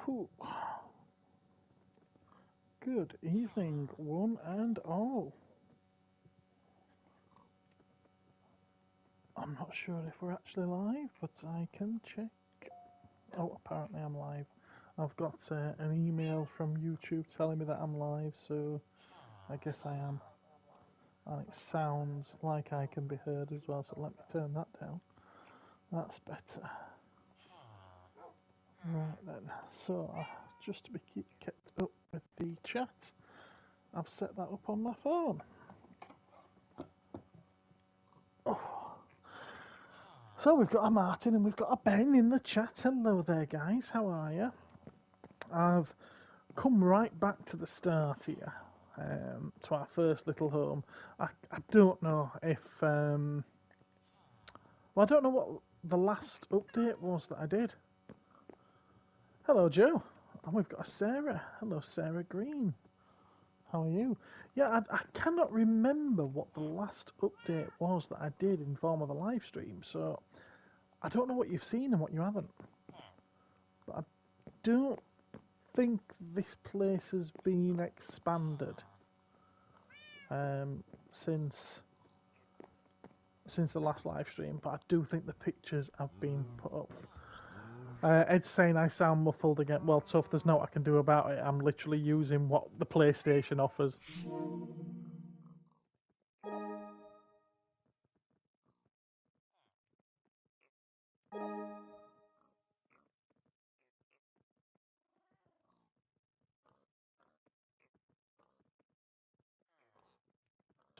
Whew. Good evening, one and all. I'm not sure if we're actually live, but I can check. Oh, apparently I'm live. I've got an email from YouTube telling me that I'm live, so I guess I am. And it sounds like I can be heard as well, so let me turn that down. That's better. Right then, so just to be kept up with the chat, I've set that up on my phone. Oh. So we've got a Martin and we've got a Ben in the chat. Hello there, guys. How are you? I've come right back to the start here, to our first little home. I don't know if well, I don't know what the last update was that I did. Hello, Joe. And we've got a Sarah. Hello, Sarah Green. How are you? Yeah, I cannot remember what the last update was that I did in form of a live stream, so I don't know what you've seen and what you haven't. But I don't think this place has been expanded since the last live stream, but I do think the pictures have been put up. Ed's saying I sound muffled again. Well, tough, there's no I can do about it. I'm literally using what the PlayStation offers.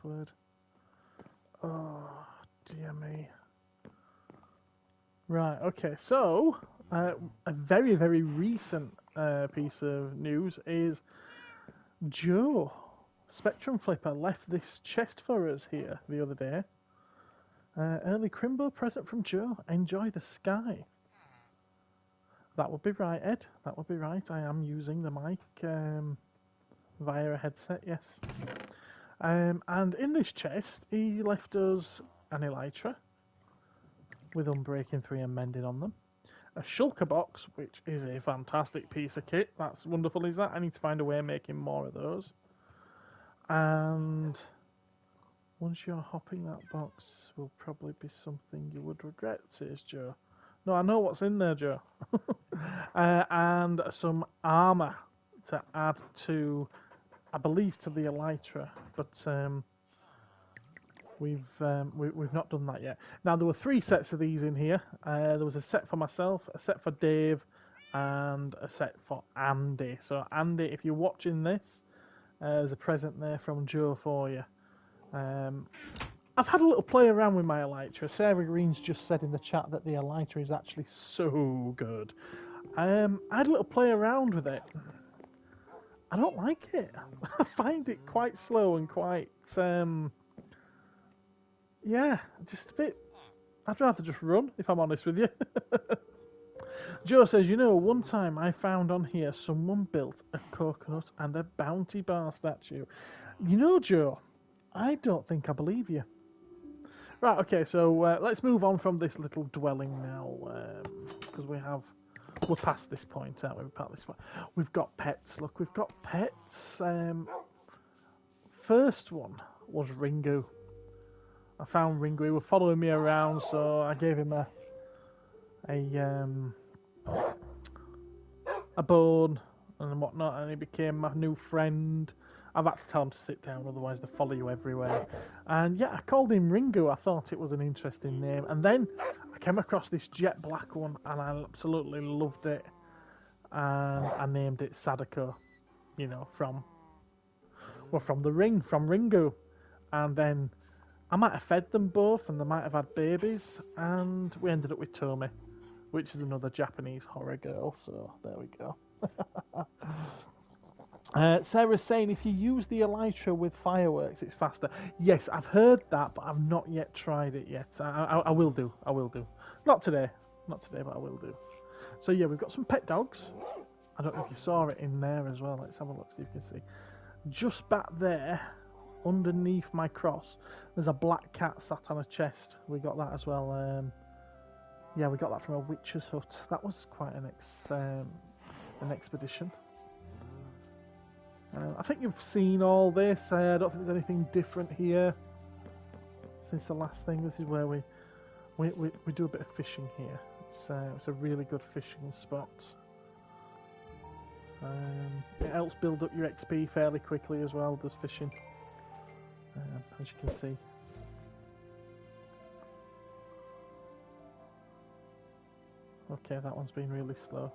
Word. Oh, dear me. Right, okay, so a very, very recent piece of news is Joe, Spectrum Flipper, left this chest for us here the other day. Early Crimbo present from Joe. Enjoy the sky. That would be right, Ed. That would be right. I am using the mic via a headset, yes. And in this chest, he left us an Elytra with Unbreaking 3 and Mending on them. A Shulker box, which is a fantastic piece of kit. That's wonderful, is that? I need to find a way of making more of those. And once you're hopping, that box will probably be something you would regret, says Joe. No, I know what's in there, Joe. And some armour to add to, I believe, to the Elytra, but we've not done that yet. Now, there were 3 sets of these in here. There was a set for myself, a set for Dave, and a set for Andy. So, Andy, if you're watching this, there's a present there from Joe for you. I've had a little play around with my Elytra. Sarah Green's just said in the chat that the Elytra is actually so good. I had a little play around with it. I don't like it. I find it quite slow and quite, yeah, just a bit. I'd rather just run, if I'm honest with you. Joe says, you know, one time I found on here someone built a coconut and a bounty bar statue. You know, Joe, I don't think I believe you. Right, okay, so let's move on from this little dwelling now, because we're past this point, aren't we? We're past this point. We've got pets. Look, we've got pets. First one was Ringu. I found Ringu. He was following me around, so I gave him a bone and whatnot, and he became my new friend. I've had to tell him to sit down, otherwise they follow you everywhere. And yeah, I called him Ringu. I thought it was an interesting name. And then I came across this jet black one, and I absolutely loved it. And I named it Sadako, you know, from the ring, from Ringu. And then I might have fed them both, and they might have had babies. And we ended up with Tomi, which is another Japanese horror girl. So there we go. Sarah's saying if you use the Elytra with fireworks, it's faster. Yes, I've heard that, but I've not yet tried it yet. I will do. I will do. Not today, but I will do. So yeah, we've got some pet dogs. I don't know if you saw it in there as well. Let's have a look, see if you can see. Just back there, underneath my cross, there's a black cat sat on a chest. We got that as well. Yeah, we got that from a witch's hut. That was quite an an expedition. I think you've seen all this. I don't think there's anything different here since the last thing. This is where we do a bit of fishing here. It's a really good fishing spot. It helps build up your XP fairly quickly as well, does fishing, as you can see. Okay, that one's been really slow.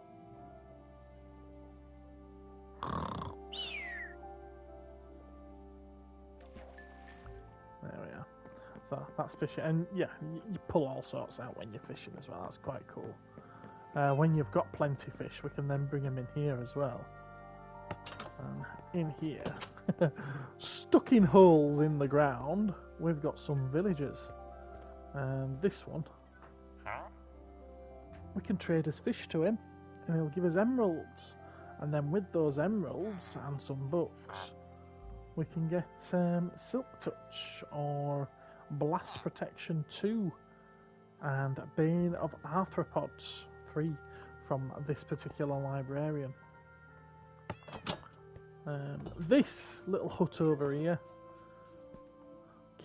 There we are. So that's fishing, and yeah, you pull all sorts out when you're fishing as well. That's quite cool. When you've got plenty of fish, we can then bring them in here as well. In here, stuck in holes in the ground, we've got some villagers. And this one, we can trade as fish to him, and he'll give us emeralds. And then with those emeralds and some books, we can get Silk Touch or Blast Protection 2 and Bane of Arthropods 3 from this particular librarian. This little hut over here,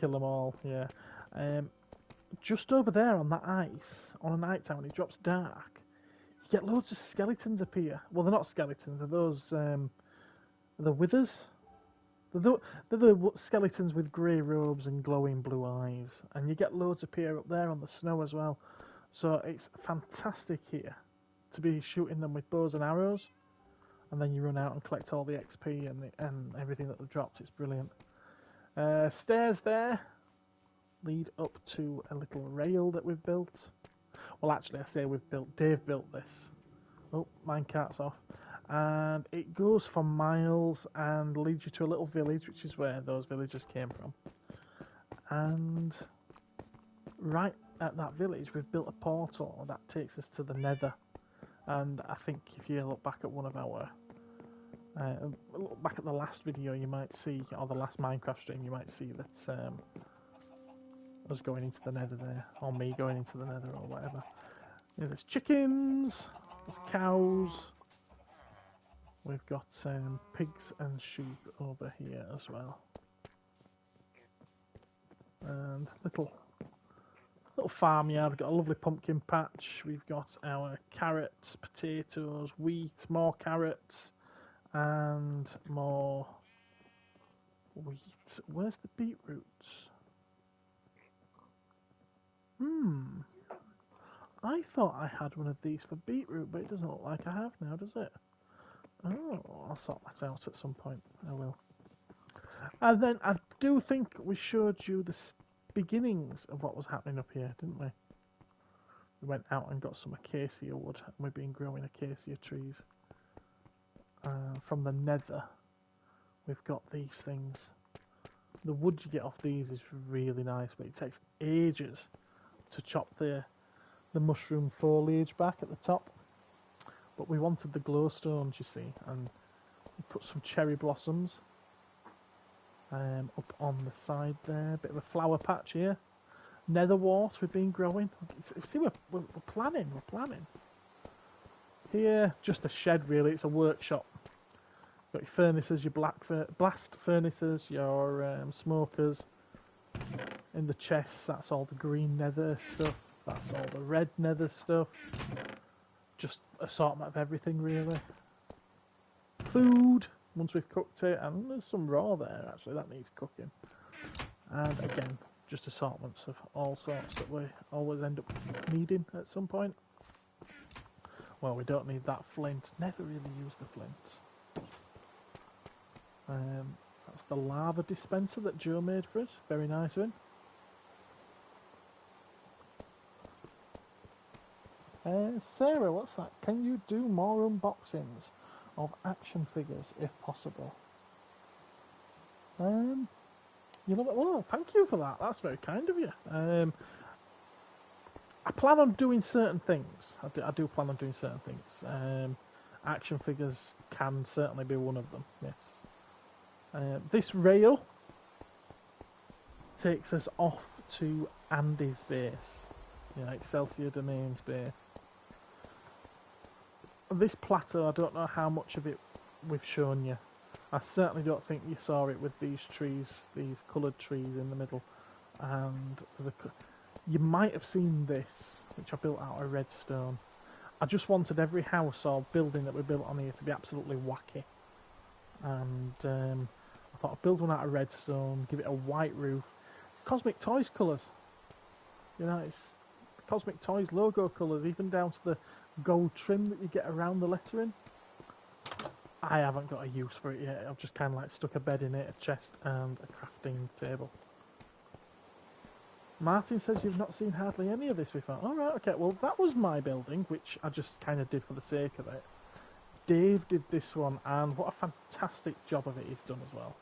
kill them all, yeah. Just over there on that ice, on a night time when it drops dark, you get loads of skeletons appear. Well, they're not skeletons, they're those, the withers. They're the skeletons with grey robes and glowing blue eyes, and you get loads appear up there on the snow as well. So it's fantastic here to be shooting them with bows and arrows, and then you run out and collect all the XP and everything that they've dropped. It's brilliant. Stairs there lead up to a little rail that we've built. Well, actually, I say we've built. Dave built this. Oh, minecart's off. And it goes for miles and leads you to a little village, which is where those villagers came from. And right at that village, we've built a portal that takes us to the Nether. And I think if you look back at one of our, look back at the last video, you might see, or the last Minecraft stream, you might see that us going into the Nether there, or me going into the Nether, or whatever. Yeah, there's chickens, there's cows. We've got pigs and sheep over here as well, and little farmyard. We've got a lovely pumpkin patch. We've got our carrots, potatoes, wheat, more carrots, and more wheat. Where's the beetroots? I thought I had one of these for beetroot, but it doesn't look like I have now, does it? Oh, I'll sort that out at some point. I will. And then I do think we showed you the beginnings of what was happening up here, didn't we? We went out and got some acacia wood, and we've been growing acacia trees. From the Nether, we've got these things. The wood you get off these is really nice, but it takes ages to chop the mushroom foliage back at the top. But we wanted the glowstones, you see, and we put some cherry blossoms up on the side there. Bit of a flower patch here. Netherwort we've been growing. See, we're planning. Here, just a shed really. It's a workshop. Got your furnaces, your blast furnaces, your smokers. In the chests, that's all the green nether stuff. That's all the red nether stuff. Just assortment of everything really. Food, once we've cooked it, and there's some raw there actually, that needs cooking. And again, just assortments of all sorts that we always end up needing at some point. Well, we don't need that flint, never really use the flint. That's the lava dispenser that Joe made for us, very nice of him. Sarah, what's that? Can you do more unboxings of action figures if possible? You know what? Well, thank you for that. That's very kind of you. I plan on doing certain things. I do plan on doing certain things. Action figures can certainly be one of them. Yes. This rail takes us off to Andy's base. Yeah, Excelsior Domain's base. This plateau, I don't know how much of it we've shown you. I certainly don't think you saw it with these trees, these coloured trees in the middle. And there's you might have seen this, which I built out of redstone. I just wanted every house or building that we built on here to be absolutely wacky. And I thought I'd build one out of redstone, give it a white roof. It's Cosmic Toys colours. You know, it's Cosmic Toys logo colours, even down to the gold trim that you get around the lettering. I haven't got a use for it yet. I've just kind of like stuck a bed in it, a chest and a crafting table. Martin says you've not seen hardly any of this before. Alright, okay, well that was my building, which I just kind of did for the sake of it. Dave did this one, and what a fantastic job of it he's done as well.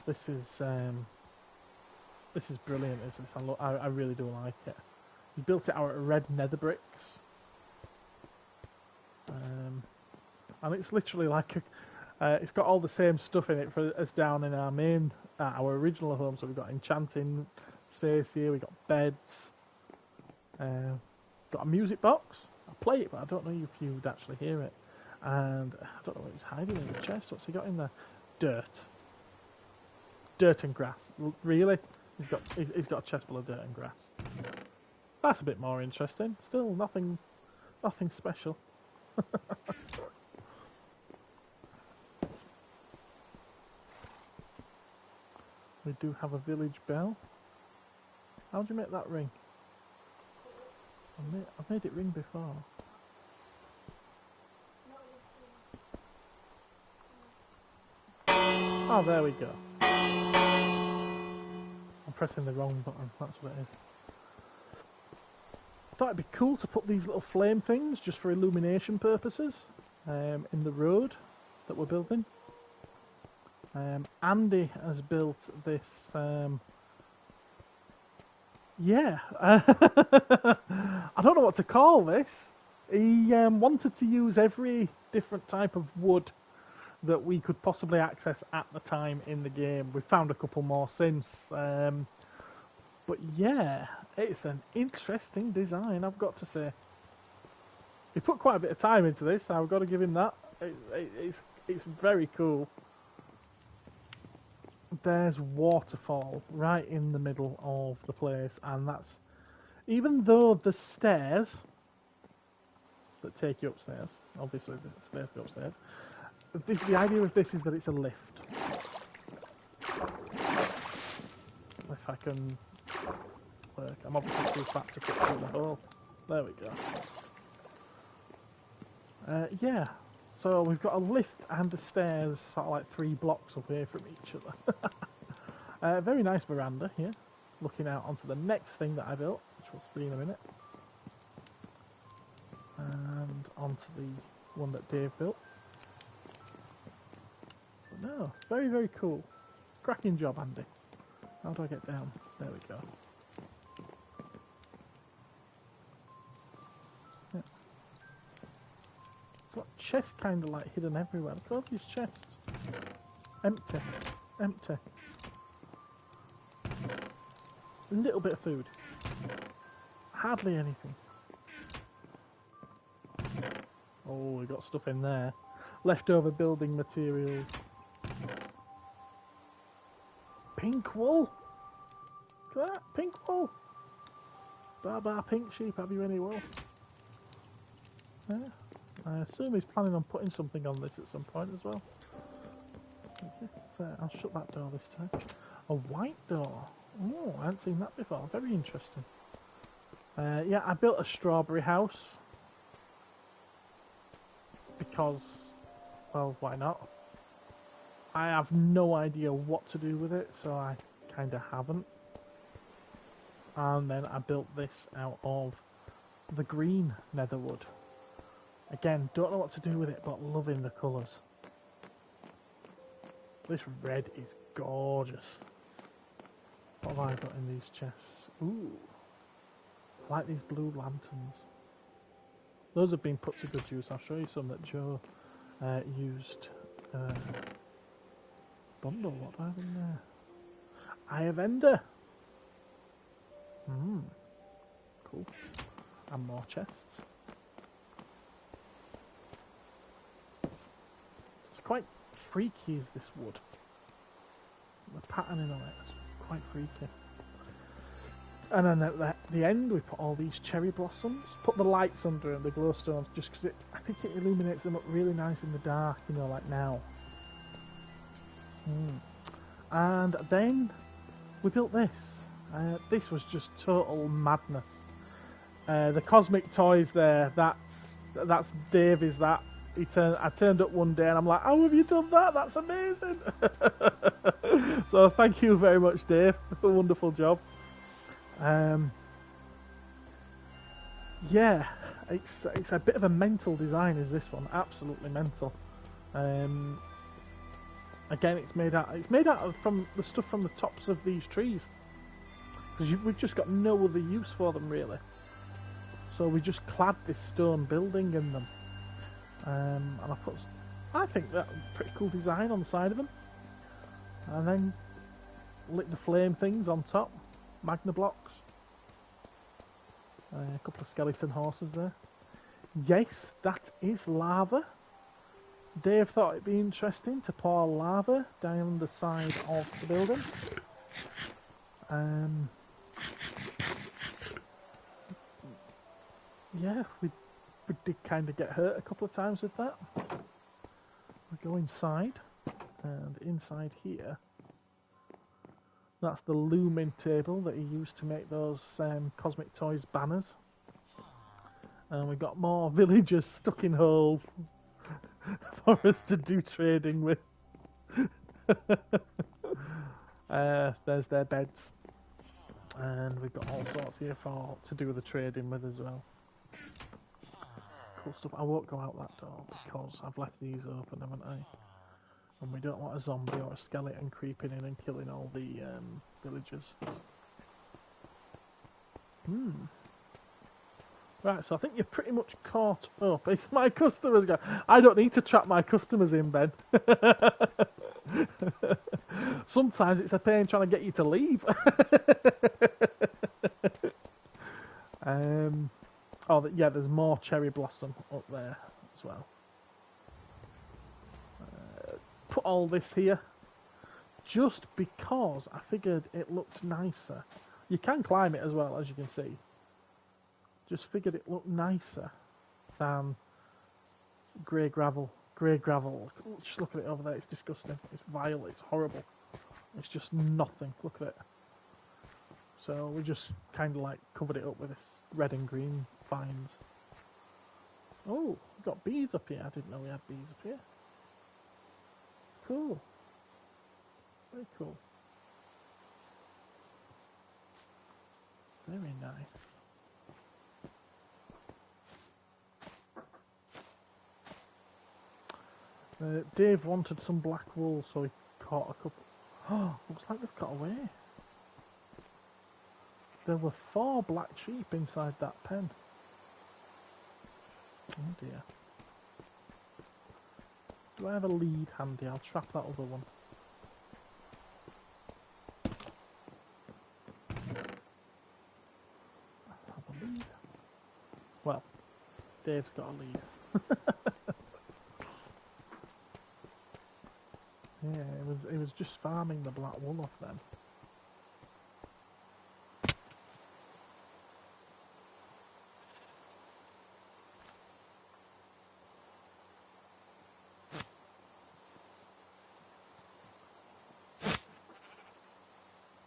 This is brilliant, isn't it? I really do like it. He built it out of red nether bricks. And it's literally like it's got all the same stuff in it as down in our original home. So we've got enchanting space here, we've got beds, got a music box. I play it, but I don't know if you'd actually hear it. And I don't know what he's hiding in the chest. What's he got in there? Dirt and grass. Really? He's got a chest full of dirt and grass. That's a bit more interesting. Still nothing special. We do have a village bell. How do you make that ring? I've made it ring before. Oh, there we go. I'm pressing the wrong button, that's what it is. I thought it'd be cool to put these little flame things, just for illumination purposes, in the road that we're building. Andy has built this, yeah, I don't know what to call this. He wanted to use every different type of wood that we could possibly access at the time in the game. We found a couple more since, but yeah, it's an interesting design, I've got to say. He put quite a bit of time into this, I've got to give him that. It's very cool. There's waterfall right in the middle of the place, and that's, even though the stairs that take you upstairs, obviously the stairs go upstairs, the idea of this is that it's a lift. If I can work, I'm obviously too fat to put through the hole. There we go. Yeah. So we've got a lift and the stairs sort of like 3 blocks away from each other. Very nice veranda here, looking out onto the next thing that I built, which we'll see in a minute. And onto the one that Dave built. But no, very, very cool. Cracking job, Andy. How do I get down? There we go. Got chests kind of like hidden everywhere. Look at all these chests. Empty. Empty. A little bit of food. Hardly anything. Oh, we got stuff in there. Leftover building materials. Pink wool. Look at that. Pink wool. Bar pink sheep, have you any wool? Yeah. I assume he's planning on putting something on this at some point as well. This, I'll shut that door this time. A white door. Oh, I haven't seen that before. Very interesting. Yeah, I built a strawberry house. Because, well, why not? I have no idea what to do with it, so I kind of haven't. And then I built this out of the green netherwood. Again, don't know what to do with it, but loving the colours. This red is gorgeous. What have I got in these chests? Ooh, I like these blue lanterns. Those have been put to good use. I'll show you some that Joe used. Bundle, what do I have in there? Eye of Ender. Cool. And more chests. quite freaky, is this wood. The patterning on it is quite freaky. And then at the end we put all these cherry blossoms. Put the lights under them, the glowstones, just because I think it illuminates them up really nice in the dark, you know, like now. And then we built this. This was just total madness. The Cosmic Toys there, that's Dave, is that. I turned up one day and I'm like, how have you done that? That's amazing. So thank you very much, Dave. A wonderful job. Yeah, it's a bit of a mental design, is this one? Absolutely mental. Again, it's made out of from the stuff from the tops of these trees, because we've just got no other use for them really. So we just clad this stone building in them, and I think that's a pretty cool design on the side of them, and then lit the flame things on top, magna blocks. A couple of skeleton horses there. Yes, that is lava. Dave thought it'd be interesting to pour lava down the side of the building. Yeah, we did kind of get hurt a couple of times with that. We go inside, and inside here, that's the looming table that he used to make those Cosmic Toys banners. And we got more villagers stuck in holes for us to do trading with. There's their beds. And we've got all sorts here to do with the trading with as well. Cool stuff. I won't go out that door because I've left these open, haven't I? And we don't want a zombie or a skeleton creeping in and killing all the villagers. Right, so I think you're pretty much caught up. It's my customers go. I don't need to trap my customers in, Ben. Sometimes it's a pain trying to get you to leave. Yeah, there's more cherry blossom up there as well. Put all this here just because I figured it looked nicer. You can climb it as well, as you can see. Just figured it looked nicer than grey gravel. Grey gravel. Just look at it over there. It's disgusting. It's vile. It's horrible. It's just nothing. Look at it. So we just kind of like covered it up with this red and green vines. Oh, we've got bees up here. I didn't know we had bees up here. Cool. Very cool. Very nice. Dave wanted some black wool, so he caught a couple. Oh, looks like they've got away. There were 4 black sheep inside that pen. Oh dear. Do I have a lead handy? I'll trap that other one. I have a lead. Well, Dave's got a lead. Yeah, it was just farming the black wool off them.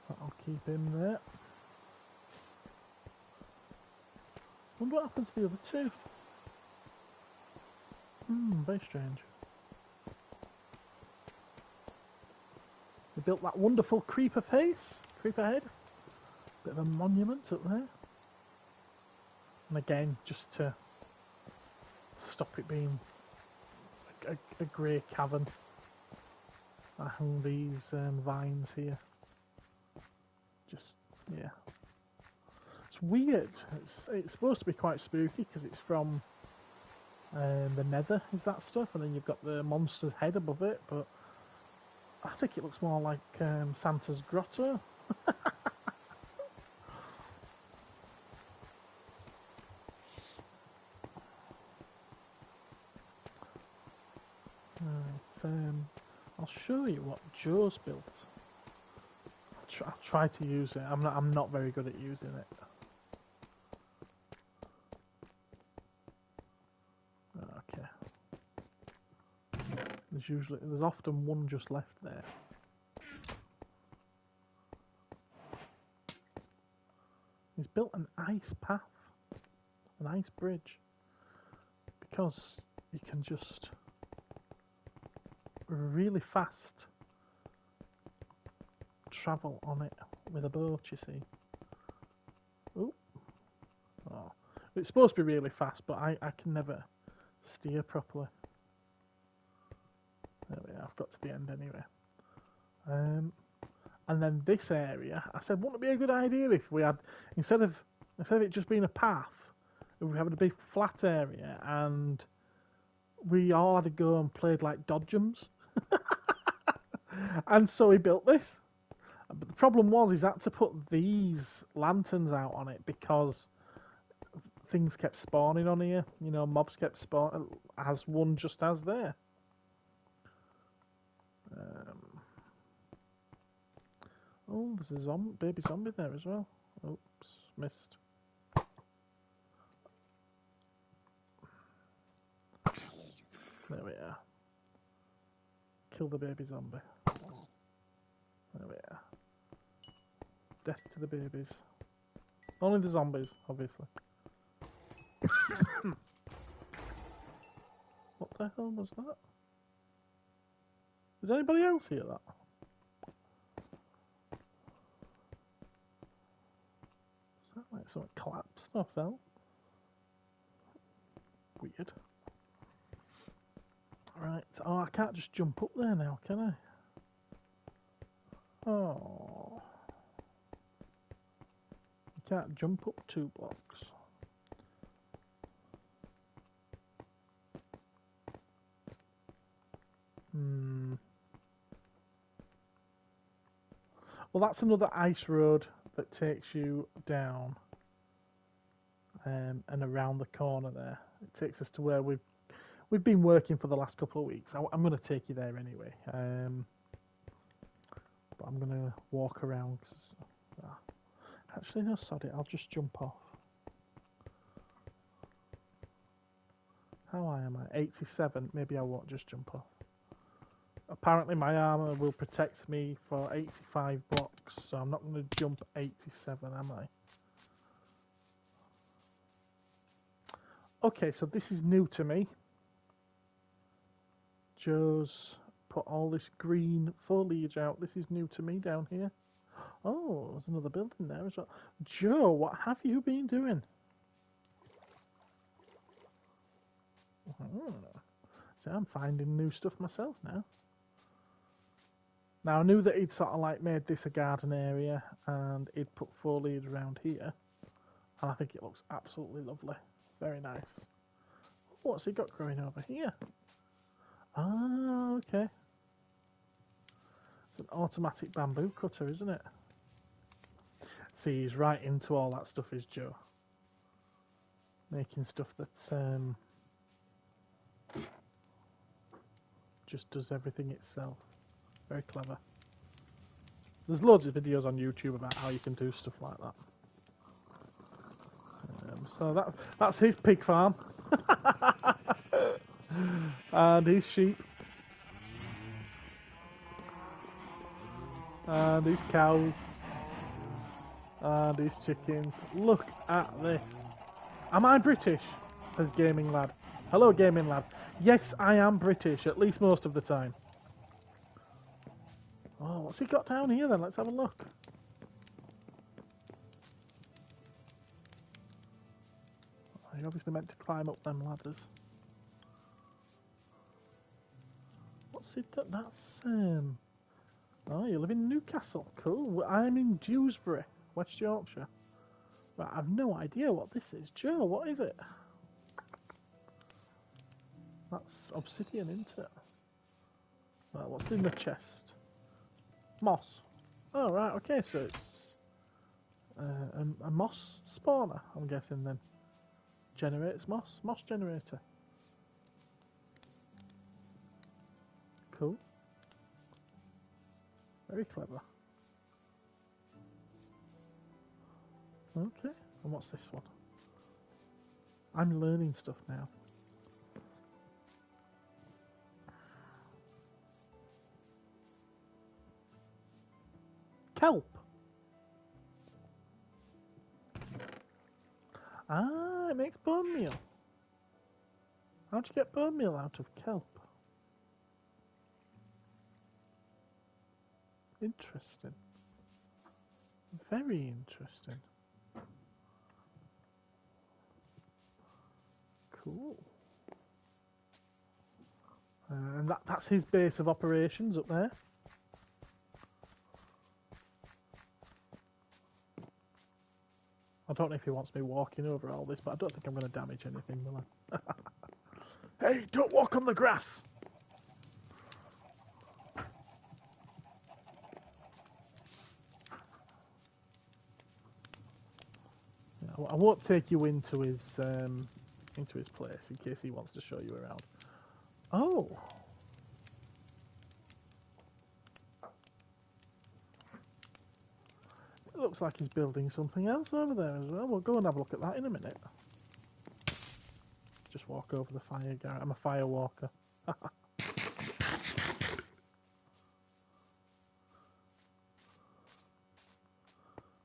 That'll keep him there. Wonder what happened to the other 2. Very strange. They built that wonderful creeper head. Bit of a monument up there. And again, just to stop it being a grey cavern, I hung these vines here. Just, yeah. It's weird. It's supposed to be quite spooky because it's from the nether, is that stuff, and then you've got the monster's head above it, but I think it looks more like Santa's grotto. Right, I'll show you what Joe's built. I'll try to use it. I'm not very good at using it. Okay. There's often one just left there. He's built an ice path, an ice bridge, because you can just really fast travel on it with a boat, you see. Ooh. Oh. It's supposed to be really fast, but I can never steer properly. There we are, I've got to the end anyway. And then this area, I said, wouldn't it be a good idea if we had, instead of it just being a path, if we had a big flat area and we all had to go and played like dodgems. And so he built this. But the problem was he's had to put these lanterns out on it because things kept spawning on here. You know, mobs kept spawning, as one just has there. Oh, there's a baby zombie there as well. Oops, missed. There we are. Kill the baby zombie. There we are. Death to the babies. Only the zombies, obviously. What the hell was that? Did anybody else hear that? Is that like something collapsed or fell? Weird. Right. Oh, I can't just jump up there now, can I? Oh. You can't jump up 2 blocks. Well, that's another ice road that takes you down and around the corner there. It takes us to where we've been working for the last couple of weeks. I'm going to take you there anyway. But I'm going to walk around. Actually, no, sod it. I'll just jump off. How high am I? 87. Maybe I won't just jump off. Apparently my armour will protect me for 85 blocks, so I'm not going to jump 87, am I? Okay, so this is new to me. Joe's put all this green foliage out. This is new to me down here. Oh, there's another building there as well. Joe, what have you been doing? See, I'm finding new stuff myself now. Now, I knew that he'd sort of like made this a garden area and he'd put foliage around here. And I think it looks absolutely lovely. Very nice. What's he got growing over here? Ah, okay. It's an automatic bamboo cutter, isn't it? See, he's right into all that stuff, is Joe. Making stuff that just does everything itself. Very clever. There's loads of videos on YouTube about how you can do stuff like that. So that's his pig farm. And his sheep. And his cows. And his chickens. Look at this. Am I British? Says Gaming Lad. Hello, Gaming Lad. Yes, I am British, at least most of the time. Oh, what's he got down here then? Let's have a look. Oh, you obviously meant to climb up them ladders. What's it that? That's oh, you live in Newcastle. Cool. I'm in Dewsbury, West Yorkshire. Right, I've no idea what this is. Joe, what is it? That's obsidian, isn't it? Well, what's in the chest? Moss. Oh, right, okay, so it's a moss spawner, I'm guessing then. Generates moss. Moss generator. Cool. Very clever. Okay, and what's this one? I'm learning stuff now. Kelp. Ah, it makes bone meal. How'd you get bone meal out of kelp? Interesting. Very interesting. Cool. And that's his base of operations up there. I don't know if he wants me walking over all this, but I don't think I'm going to damage anything, will I? Hey, don't walk on the grass! I won't take you into his place in case he wants to show you around. Oh! It looks like he's building something else over there as well. We'll go and have a look at that in a minute. Just walk over the fire, Garrett. I'm a fire walker.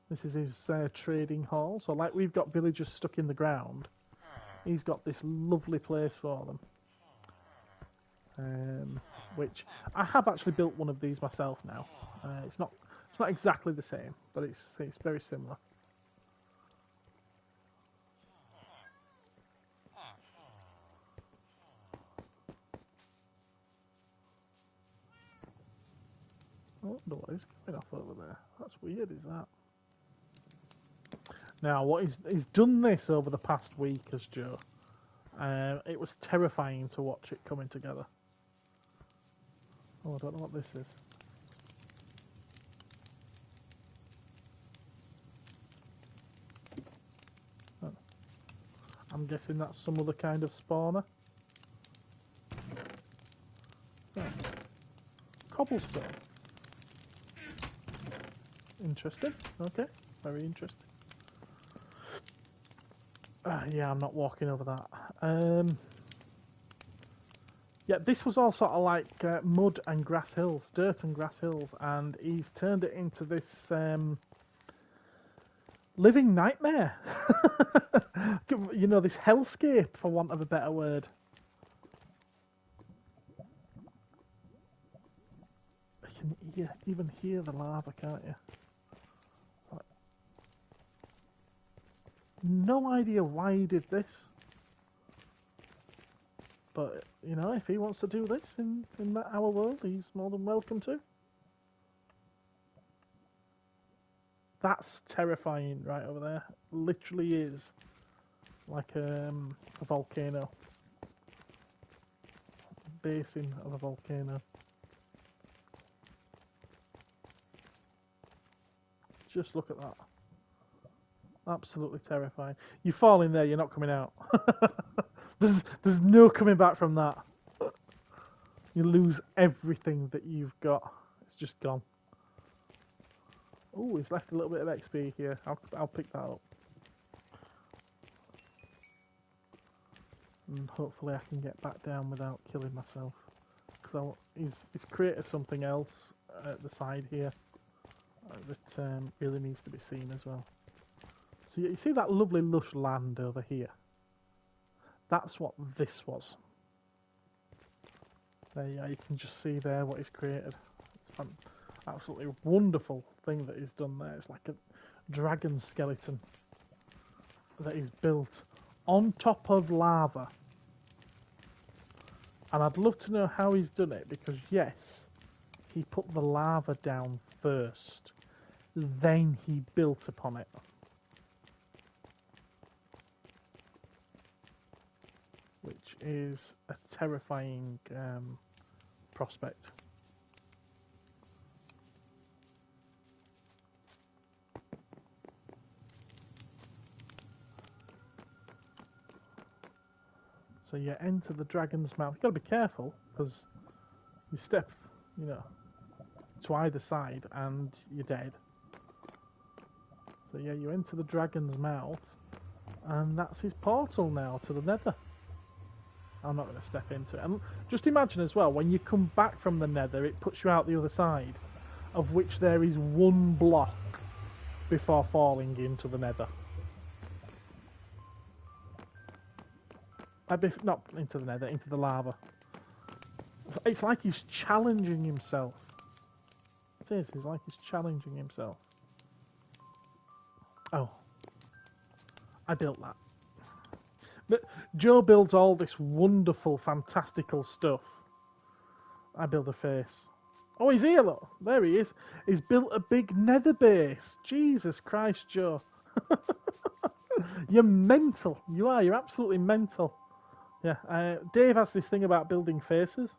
This is his trading hall. So like we've got villagers stuck in the ground, he's got this lovely place for them. Which I have actually built one of these myself now. It's not exactly the same, but it's very similar. Oh, no, what is coming off over there? That's weird, is that? Now, what he's done this over the past week as Joe. It was terrifying to watch it coming together. Oh, I don't know what this is. Oh. I'm guessing that's some other kind of spawner. Oh. Cobblestone. Interesting. Okay, very interesting. Yeah, I'm not walking over that. Yeah, this was all sort of like mud and grass hills, dirt and grass hills, and he's turned it into this living nightmare. You know, this hellscape, for want of a better word. You can even hear the lava, can't you? No idea why he did this. But, you know, if he wants to do this in our world, he's more than welcome to. That's terrifying right over there. Literally is like a volcano. Basin of a volcano. Just look at that. Absolutely terrifying. You fall in there, you're not coming out. There's no coming back from that. You lose everything that you've got. It's just gone. Oh, he's left a little bit of XP here. I'll pick that up. And hopefully I can get back down without killing myself. Because he's created something else at the side here that really needs to be seen as well. So you see that lovely lush land over here? That's what this was. There you can just see there what he's created. It's an absolutely wonderful thing that he's done there. It's like a dragon skeleton that he's built on top of lava. And I'd love to know how he's done it, because yes, he put the lava down first, then he built upon it. Which is a terrifying prospect. So you enter the dragon's mouth. You've got to be careful, because You step, you know, to either side and you're dead. So yeah, you enter the dragon's mouth, and that's his portal now to the nether. I'm not going to step into it. And just imagine as well, when you come back from the nether, it puts you out the other side, of which there is one block before falling into the nether. Not into the nether, into the lava. It's like he's challenging himself. It is, it's like he's challenging himself. Oh. I built that. But Joe builds all this wonderful, fantastical stuff. I build a face. Oh, he's here, look. There he is. He's built a big nether base. Jesus Christ, Joe. You're mental. You are. You're absolutely mental. Yeah. Dave has this thing about building faces.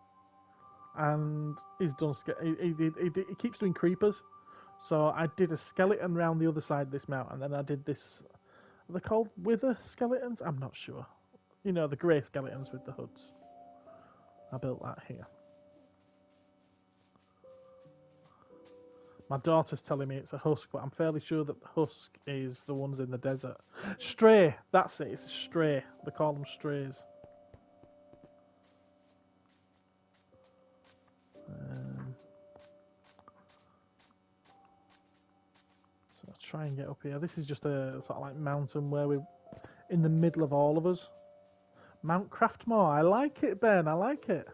And he's done... He keeps doing creepers. So I did a skeleton round the other side of this mountain. And then I did this... Are they called wither skeletons? I'm not sure. You know, the grey skeletons with the hoods. I built that here. My daughter's telling me it's a husk, but I'm fairly sure that the husk is the ones in the desert. Stray! That's it, it's a stray. They call them strays. So I'll try and get up here. This is just a sort of like mountain where we're in the middle of all of us. Mount Craftmore. I like it, Ben. I like it.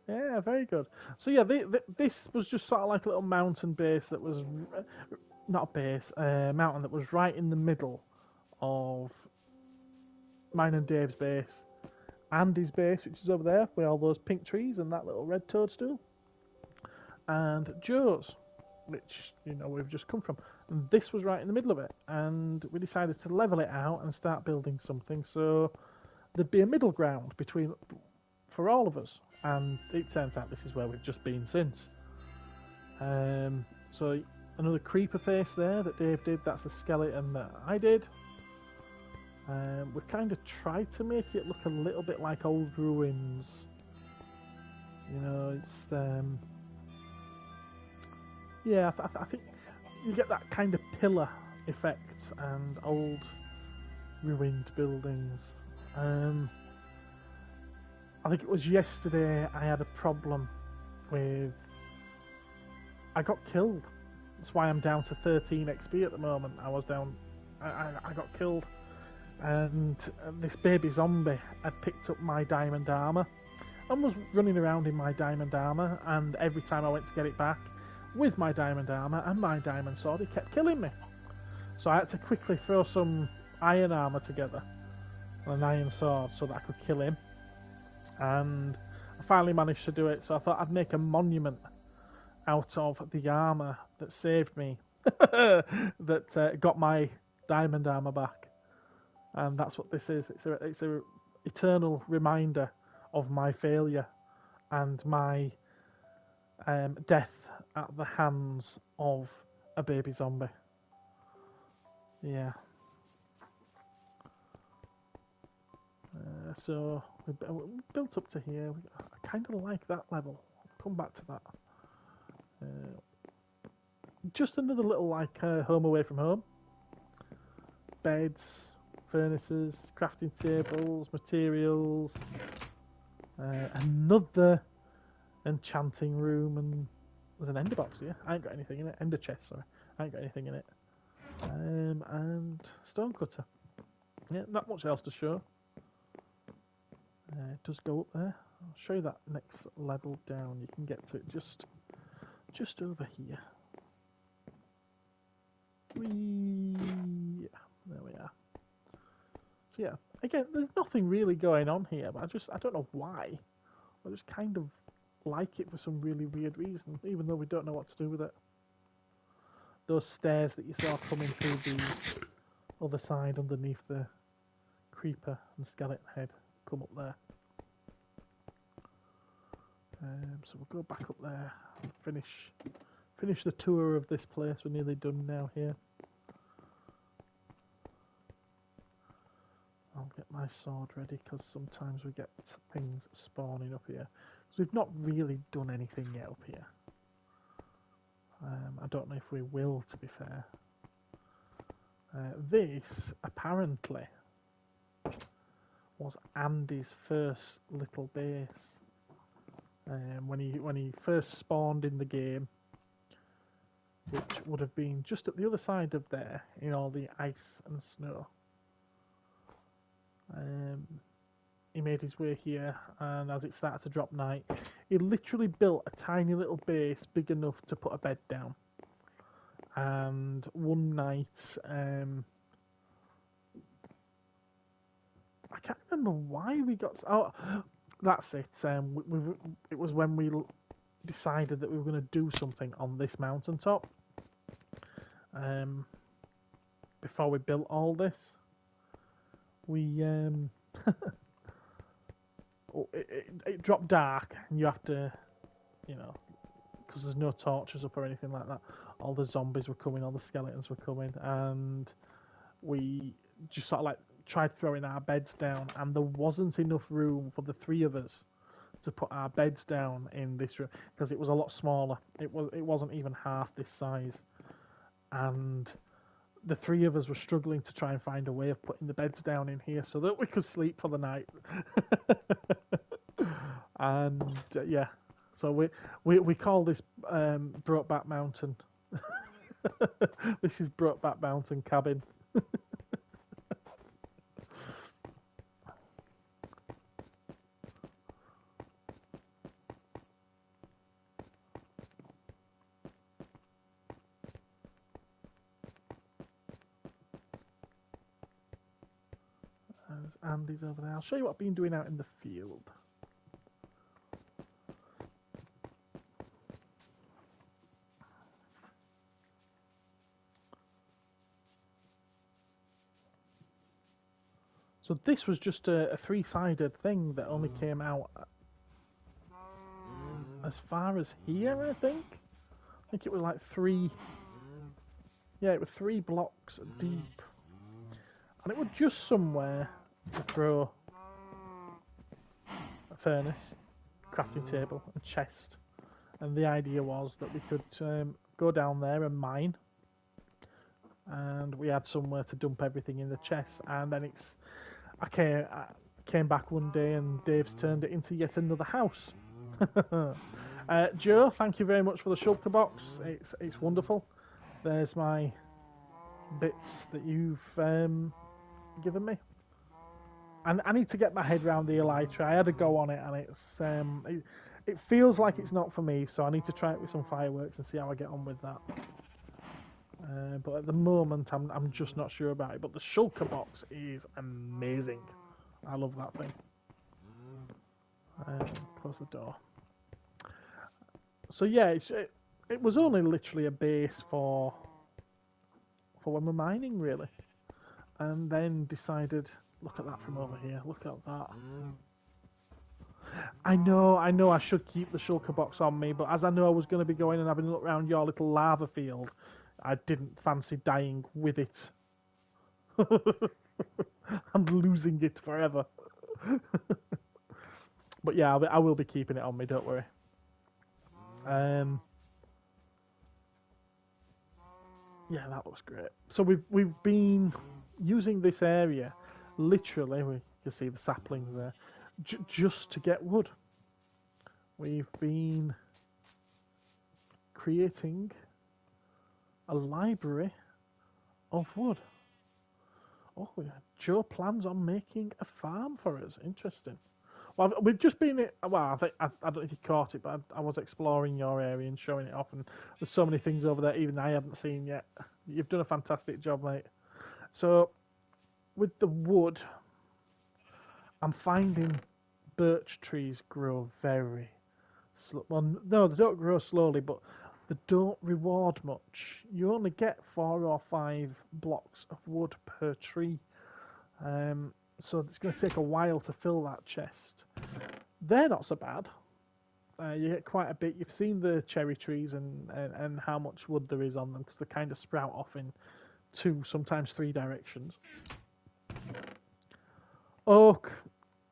Yeah, very good. So yeah, this was just sort of like a little mountain base that was... Not a base, a mountain that was right in the middle of mine and Dave's base. Andy's base, which is over there, with all those pink trees and that little red toadstool. And Joe's, which, you know, we've just come from. And this was right in the middle of it. And we decided to level it out and start building something. So there'd be a middle ground between... for all of us, and it turns out this is where we've just been since. So another creeper face there that Dave did, that's a skeleton that I did. We've kind of tried to make it look a little bit like old ruins. You know, it's... yeah, I think you get that kind of pillar effect and old ruined buildings. I think it was yesterday I had a problem with... I got killed. That's why I'm down to 13 XP at the moment. I was down... I got killed. And this baby zombie had picked up my diamond armour and was running around in my diamond armour, and every time I went to get it back with my diamond armour and my diamond sword, he kept killing me. So I had to quickly throw some iron armour together, an iron sword, so that I could kill him. And I finally managed to do it, so I thought I'd make a monument out of the armour that saved me, that got my diamond armour back. And that's what this is. It's a eternal reminder of my failure and my death at the hands of a baby zombie. Yeah. So we built up to here. I kind of like that level. I'll come back to that. Just another little like home away from home. Beds, furnaces, crafting tables, materials. Another enchanting room, and there's an ender box here. I ain't got anything in it. Ender chest, sorry. I ain't got anything in it. And stone cutter. Yeah, not much else to show. It does go up there. I'll show you that next level down. You can get to it just over here. Whee! There we are. So yeah, again, there's nothing really going on here, but I don't know why. I just kind of like it for some really weird reason, even though we don't know what to do with it. Those stairs that you saw coming through the other side underneath the creeper and skeleton head come up there. So we'll go back up there and finish the tour of this place. We're nearly done now here. I'll get my my sword ready, because sometimes we get things spawning up here. So we've not really done anything yet up here. I don't know if we will, to be fair. This, apparently, was Andy's first little base. When he first spawned in the game, which would have been just at the other side of there, in all the ice and snow. He made his way here, and as it started to drop night, he literally built a tiny little base big enough to put a bed down. And one night, I can't remember why we got... Oh, that's it. It was when we decided that we were going to do something on this mountaintop. Before we built all this, we... it dropped dark, and you have to, you know, because there's no torches up or anything like that. All the zombies were coming, all the skeletons were coming, and we just sort of like tried throwing our beds down, and there wasn't enough room for the three of us to put our beds down in this room, because it was a lot smaller. It wasn't even half this size, and the three of us were struggling to try and find a way of putting the beds down in here so that we could sleep for the night. And yeah, so we call this Brokeback Mountain. This is Brokeback Mountain cabin. Andy's over there. I'll show you what I've been doing out in the field. So this was just a three-sided thing that only came out as far as here, I think. I think it was like three... Yeah, it was 3 blocks deep. And it was just somewhere to throw a furnace, crafting table, and chest. And the idea was that we could go down there and mine. And we had somewhere to dump everything in the chest. And then I came back one day and Dave's turned it into yet another house. Joe, thank you very much for the shulker box. It's wonderful. There's my bits that you've given me. And I need to get my head around the elytra. I had a go on it, and it feels like it's not for me. So I need to try it with some fireworks and see how I get on with that. But at the moment, I'm just not sure about it. But the shulker box is amazing. I love that thing. Close the door. So yeah, it was only literally a base for when we're mining, really. And then decided, look at that from over here. Look at that. I know I should keep the shulker box on me, but as I know I was going to be going and having a look around your little lava field, I didn't fancy dying with it. And losing it forever. But yeah, I will be keeping it on me, don't worry. Yeah, that looks great. So we've been using this area, literally, we can see the saplings there, just to get wood. We've been creating a library of wood. Oh, yeah. Joe plans on making a farm for us. Interesting. Well, we've just been... Well, I don't know if you caught it, but I was exploring your area and showing it off, and there's so many things over there even I haven't seen yet. You've done a fantastic job, mate. So, with the wood, I'm finding birch trees grow very slow. Well, no, they don't grow slowly, but they don't reward much. You only get 4 or 5 blocks of wood per tree. So it's going to take a while to fill that chest. They're not so bad. You get quite a bit. You've seen the cherry trees and how much wood there is on them, because they kind of sprout off in 2, sometimes 3 directions. Oak,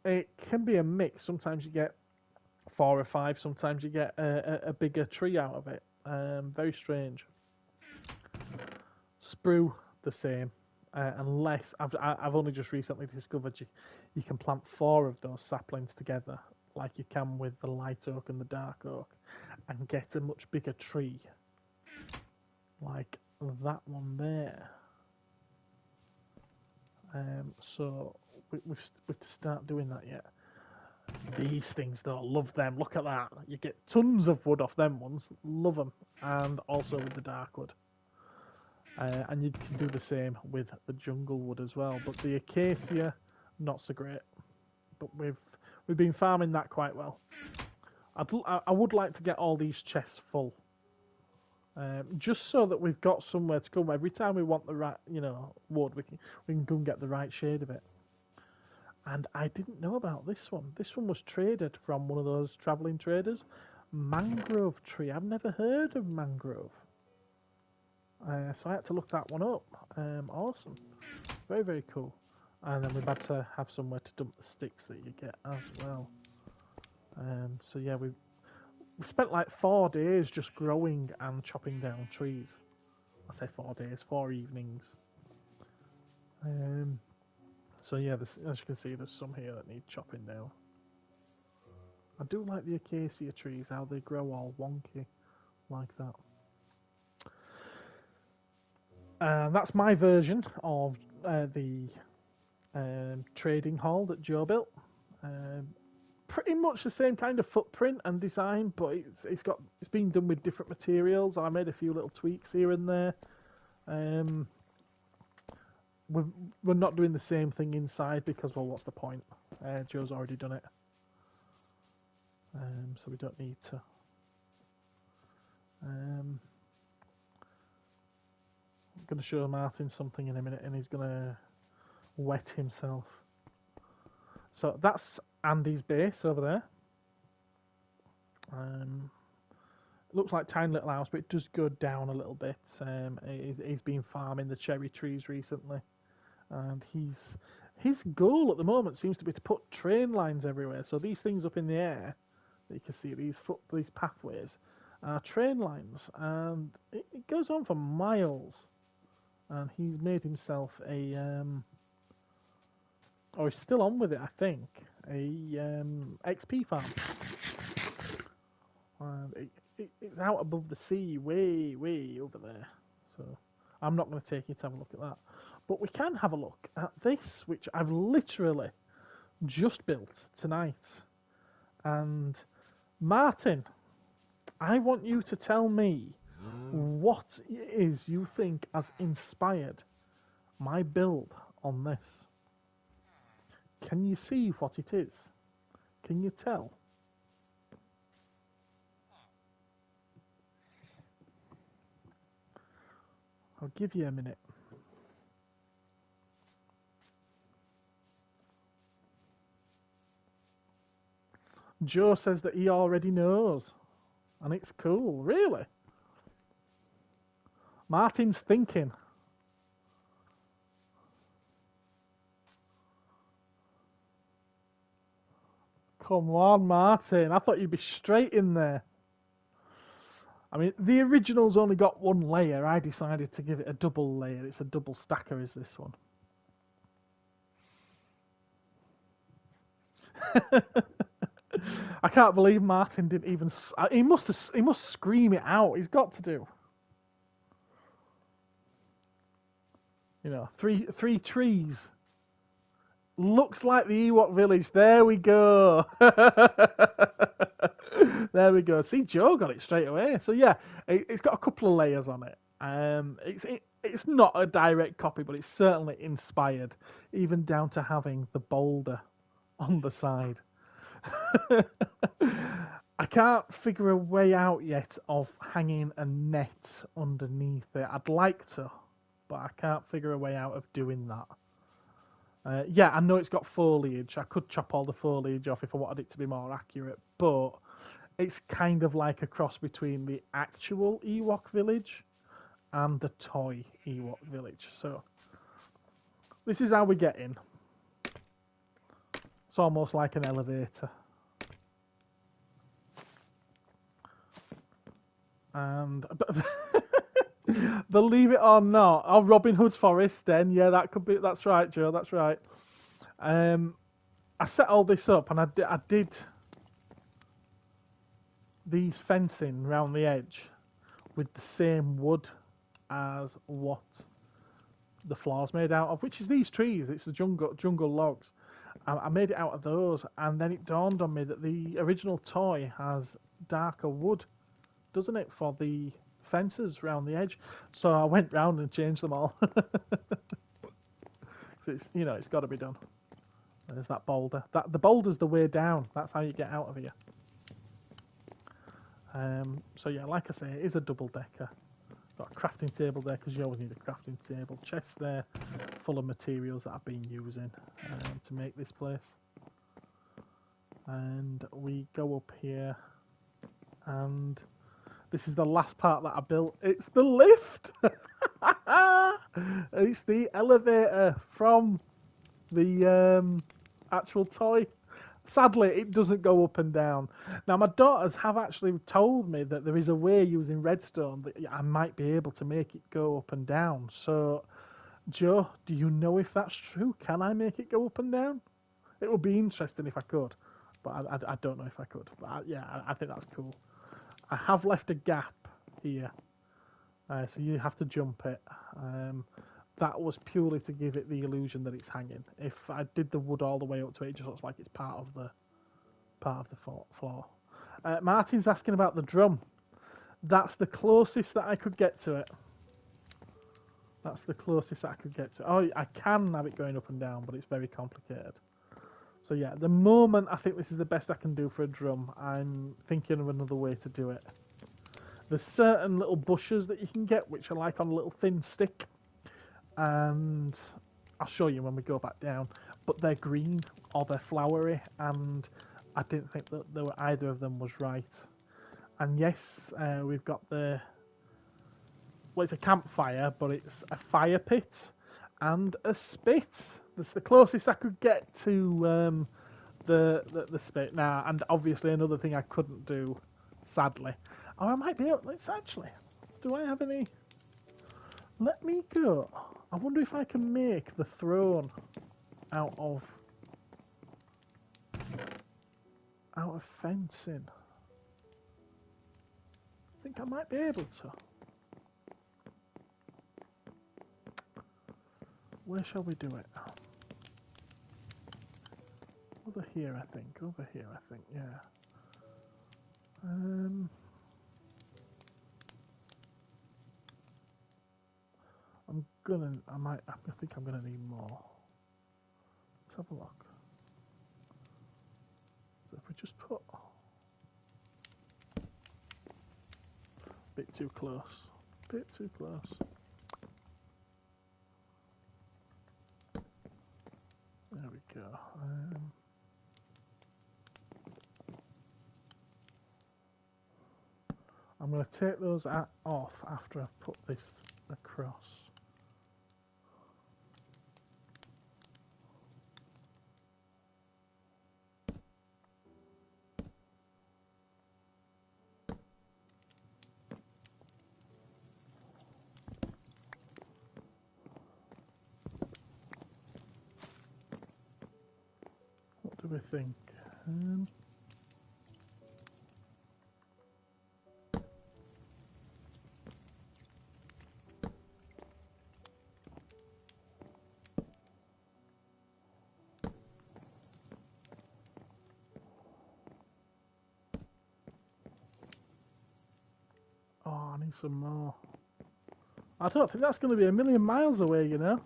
it can be a mix. Sometimes you get 4 or 5. Sometimes you get a bigger tree out of it. Very strange. Sprue, the same. Unless I've only just recently discovered you can plant 4 of those saplings together, like you can with the light oak and the dark oak, and get a much bigger tree, like that one there. So we've to start doing that yet. These things though, love them. Look at that. You get tons of wood off them ones. Love them, and also with the dark wood. And you can do the same with the jungle wood as well. But the acacia, not so great. But we've been farming that quite well. I would like to get all these chests full, just so that we've got somewhere to go. Every time we want the right, wood, we can go and get the right shade of it. And I didn't know about this one. This one was traded from one of those travelling traders. Mangrove tree. I've never heard of mangrove. So I had to look that one up. Awesome. Very, very cool. And then we've had to have somewhere to dump the sticks that you get as well. So yeah, we spent like 4 days just growing and chopping down trees. I say 4 days, 4 evenings. So yeah, as you can see, there's some here that need chopping down. I do like the acacia trees, how they grow all wonky like that. That's my version of the trading hall that Joe built. Pretty much the same kind of footprint and design, but it's been done with different materials. I made a few little tweaks here and there. We're not doing the same thing inside because, well, what's the point? Joe's already done it, so we don't need to. I'm going to show Martin something in a minute, and he's going to wet himself. So that's Andy's base over there. It looks like a tiny little house, but it does go down a little bit. He's been farming the cherry trees recently, and his goal at the moment seems to be to put train lines everywhere. So these things up in the air that you can see, these pathways, are train lines, and it goes on for miles. And he's made himself or he's still on with it, I think, a XP farm. It's out above the sea, way, way over there. So I'm not going to take you to have a look at that. But we can have a look at this, which I've literally just built tonight. And Martin, I want you to tell me what it is you think has inspired my build on this. Can you see what it is? Can you tell? I'll give you a minute. Joe says that he already knows. And it's cool. Really? Martin's thinking. Come on, Martin. I thought you'd be straight in there. I mean, the original's only got 1 layer. I decided to give it a double layer. It's a double stacker, is this one. I can't believe Martin didn't even... He must scream it out. He's got to do. You know, three trees. Looks like the Ewok village. There we go. There we go. See, Joe got it straight away. So yeah, it's got a couple of layers on it. It's not a direct copy, but it's certainly inspired, even down to having the boulder on the side. I can't figure a way out yet of hanging a net underneath it. I'd like to, but I can't figure a way out of doing that. Yeah, I know it's got foliage. I could chop all the foliage off if I wanted it to be more accurate, but it's kind of like a cross between the actual Ewok village and the toy Ewok village. So this is how we get in. It's almost like an elevator. And believe it or not, oh, Robin Hood's Forest. Then yeah, that could be. That's right, Joe. That's right. I set all this up, and I did these fencing round the edge with the same wood as what the floor's made out of, which is these trees. It's the jungle logs. I made it out of those, and then it dawned on me that the original toy has darker wood, doesn't it, for the fences round the edge? So I went round and changed them all. So it's, you know, it's got to be done. There's that boulder. The boulder's the way down. That's how you get out of here. So yeah, like I say, it is a double decker. Got a crafting table there because you always need a crafting table. Chest there, full of materials that I've been using to make this place. And we go up here, and this is the last part that I built. It's the lift. It's the elevator from the actual toy. Sadly, it doesn't go up and down. Now, my daughters have actually told me that there is a way using redstone that I might be able to make it go up and down. So, Joe, do you know if that's true? Can I make it go up and down? It would be interesting if I could, but I don't know if I could. But yeah, I think that's cool. I have left a gap here, so you have to jump it. That was purely to give it the illusion that it's hanging. If I did the wood all the way up to it, it just looks like it's part of the floor. Martin's asking about the drum. That's the closest that I could get to it. That's the closest that I could get to it. Oh, I can have it going up and down, but it's very complicated. So yeah, at the moment, I think this is the best I can do for a drum. I'm thinking of another way to do it. There's certain little bushes that you can get, which are like on a little thin stick. And I'll show you when we go back down, but they're green or they're flowery, and I didn't think that either of them was right. And yes, we've got well, it's a campfire, but it's a fire pit and a spit. That's the closest I could get to the spit now. And obviously another thing I couldn't do, sadly. Or I might be able. Let's actually. Do I have any? Let me go. I wonder if I can make the throne out of fencing. I think I might be able to. Where shall we do it? Over here, I think. Over here, I think. Yeah. I think I'm gonna need more. Let's have a look. So if we just put a bit too close. Bit too close. There we go. I'm going to take those off after I've put this across. What do we think? Oh, I need some more. I don't think that's going to be a million miles away, you know.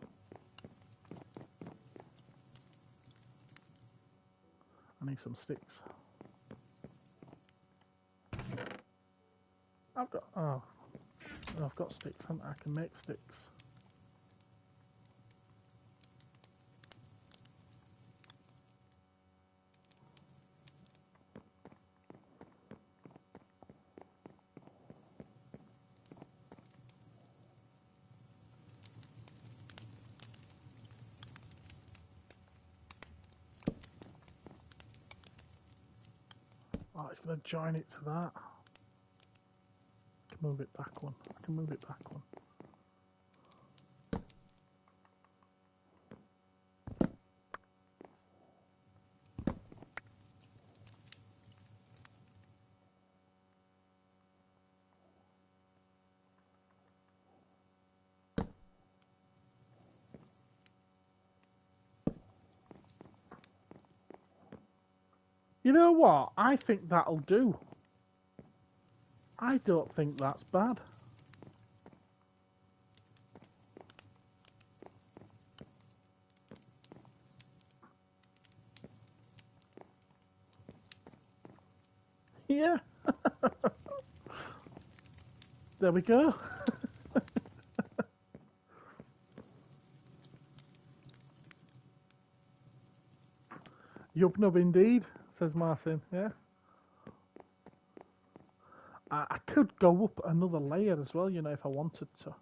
I need some sticks. I've got sticks, haven't I? I can make sticks. Oh, it's going to join it to that. I can move it back one. I can move it back one. You know what? I think that'll do. I don't think that's bad. Yeah. There we go. Yub nub indeed, says Martin. Yeah. I could go up another layer as well, you know, if I wanted to.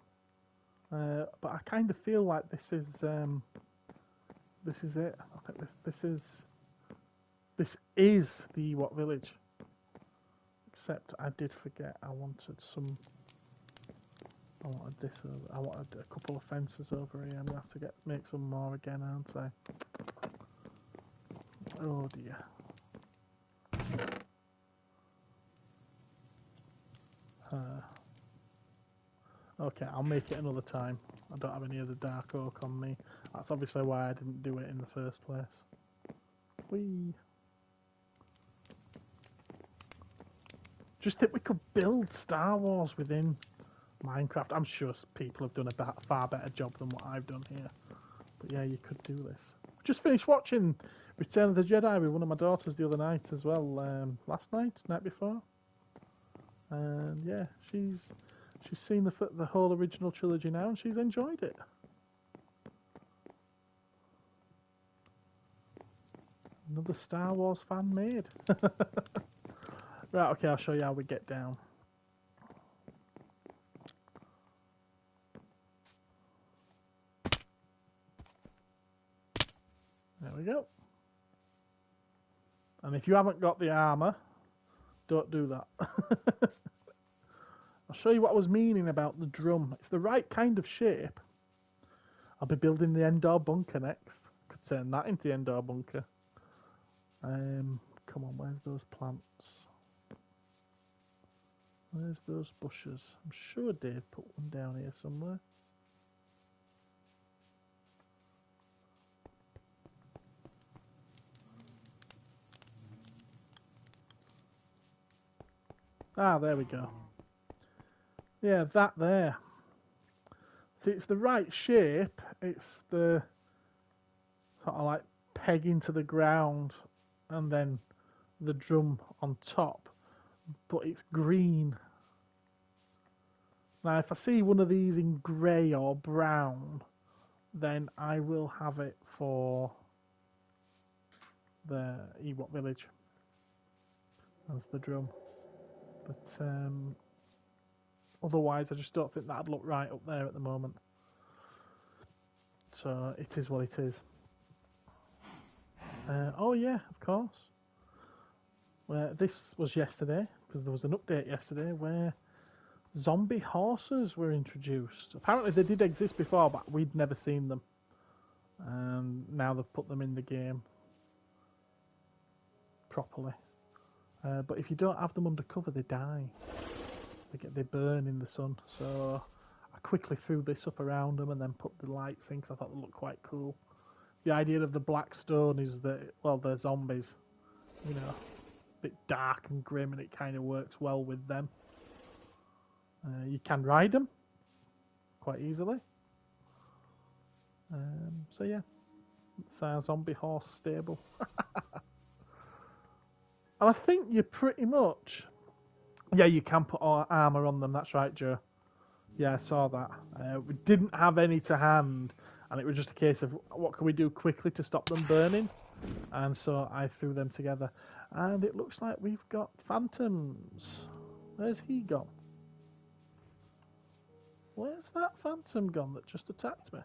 But I kind of feel like this is it. I think this is the Ewok village. Except I did forget I wanted this over. I wanted a couple of fences over here. I'm gonna have to make some more again, aren't I? Oh dear. Okay, I'll make it another time. I don't have any other dark oak on me. That's obviously why I didn't do it in the first place. Whee! Just think we could build Star Wars within Minecraft. I'm sure people have done a far better job than what I've done here. But yeah, you could do this. Just finished watching Return of the Jedi with one of my daughters the other night as well. Last night before. And yeah, she's seen the whole original trilogy now, and she's enjoyed it. Another Star Wars fan made. Right, okay, I'll show you how we get down. There we go. And if you haven't got the armour, don't do that. I'll show you what I was meaning about the drum. It's the right kind of shape. I'll be building the Endor bunker next. Could turn that into the Endor bunker. Come on, where's those plants? Where's those bushes? I'm sure Dave put one down here somewhere. Ah, there we go. Yeah, that there. See, it's the right shape. It's the sort of like peg into the ground and then the drum on top. But it's green. Now, if I see one of these in grey or brown, then I will have it for the Ewok village. That's the drum. But otherwise, I just don't think that'd look right up there at the moment. So it is what it is. Oh yeah, of course. Well, this was yesterday, because there was an update yesterday where zombie horses were introduced. Apparently they did exist before, but we'd never seen them. And now they've put them in the game properly. But if you don't have them under cover, they die. They burn in the sun. So I quickly threw this up around them and then put the lights in because I thought they looked quite cool. The idea of the black stone is that, well, they're zombies, you know, a bit dark and grim, and it kind of works well with them. You can ride them quite easily. So yeah, it's our zombie horse stable. And I think you pretty much... Yeah, you can put armour on them, that's right, Joe. Yeah, I saw that. We didn't have any to hand, and it was just a case of what can we do quickly to stop them burning? And so I threw them together. And it looks like we've got phantoms. Where's he gone? Where's that phantom gone that just attacked me?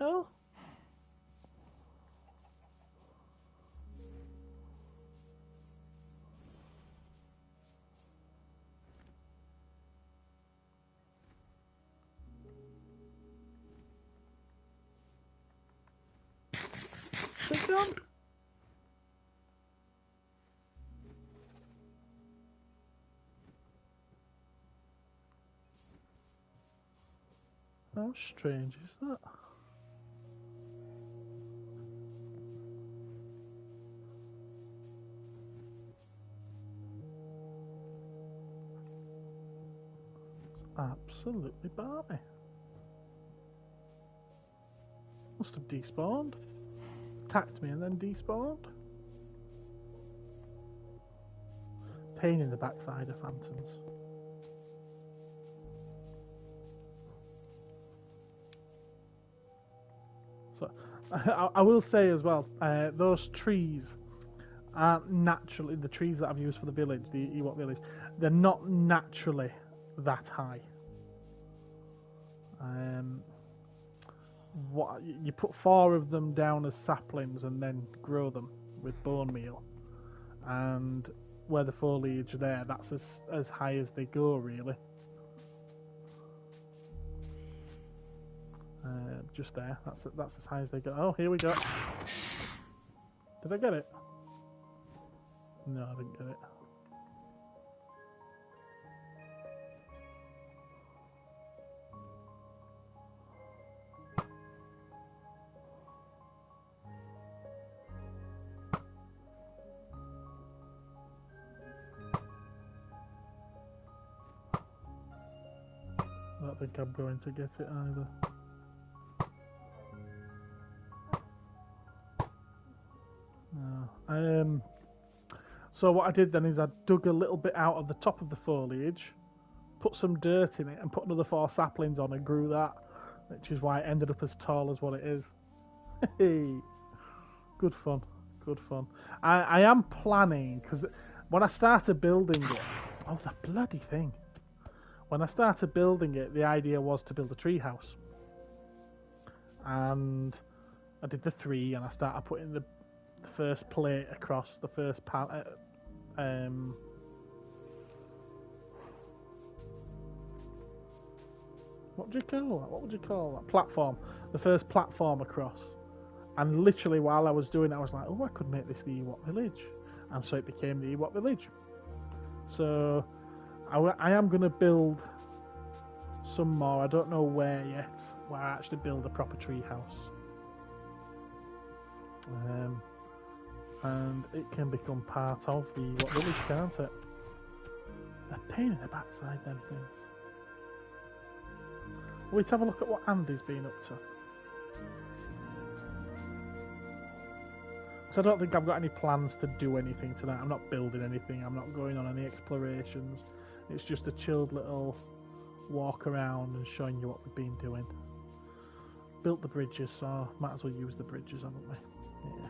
hell? Sit down. How strange is that? It's absolutely balmy. Must have despawned. Attacked me and then despawned. Pain in the backside of phantoms. So, I will say as well, those trees aren't naturally, the trees that I've used for the village, the Ewok village, they're not naturally that high. What you put 4 of them down as saplings and then grow them with bone meal, and where the foliage there, that's as high as they go really. Just there, that's as high as they go. Oh, here we go. Did I get it? No, I didn't get it. I don't think I'm going to get it either. No. So what I did then is I dug a little bit out of the top of the foliage, put some dirt in it, and put another 4 saplings on and grew that, which is why it ended up as tall as what it is. Hey, good fun, good fun. I am planning, because when I started building it, oh, that bloody thing. When I started building it, the idea was to build a tree house. And I did the 3, and I started putting the first plate across, the first what do you call that? What would you call that? Platform. The first platform across. And literally while I was doing it, I was like, oh, I could make this the Ewok village. And so it became the Ewok village. So I am going to build some more. I don't know where yet, where I actually build a proper tree house. And it can become part of the Ewok village, can't it? A pain in the backside, them things. Let's have a look at what Andy's been up to. So I don't think I've got any plans to do anything tonight. I'm not building anything. I'm not going on any explorations. It's just a chilled little walk around and showing you what we've been doing. Built the bridges, so might as well use the bridges, haven't we? Yeah.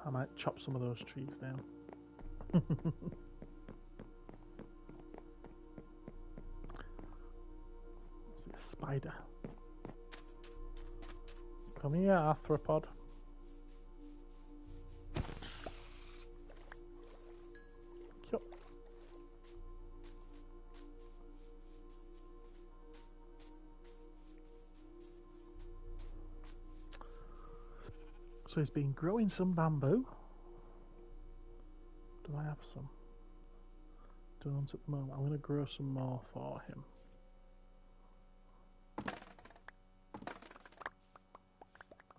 I might chop some of those trees down. See a spider. Come here, arthropod. Yup. So he's been growing some bamboo. Do I have some? Don't at the moment. I'm going to grow some more for him.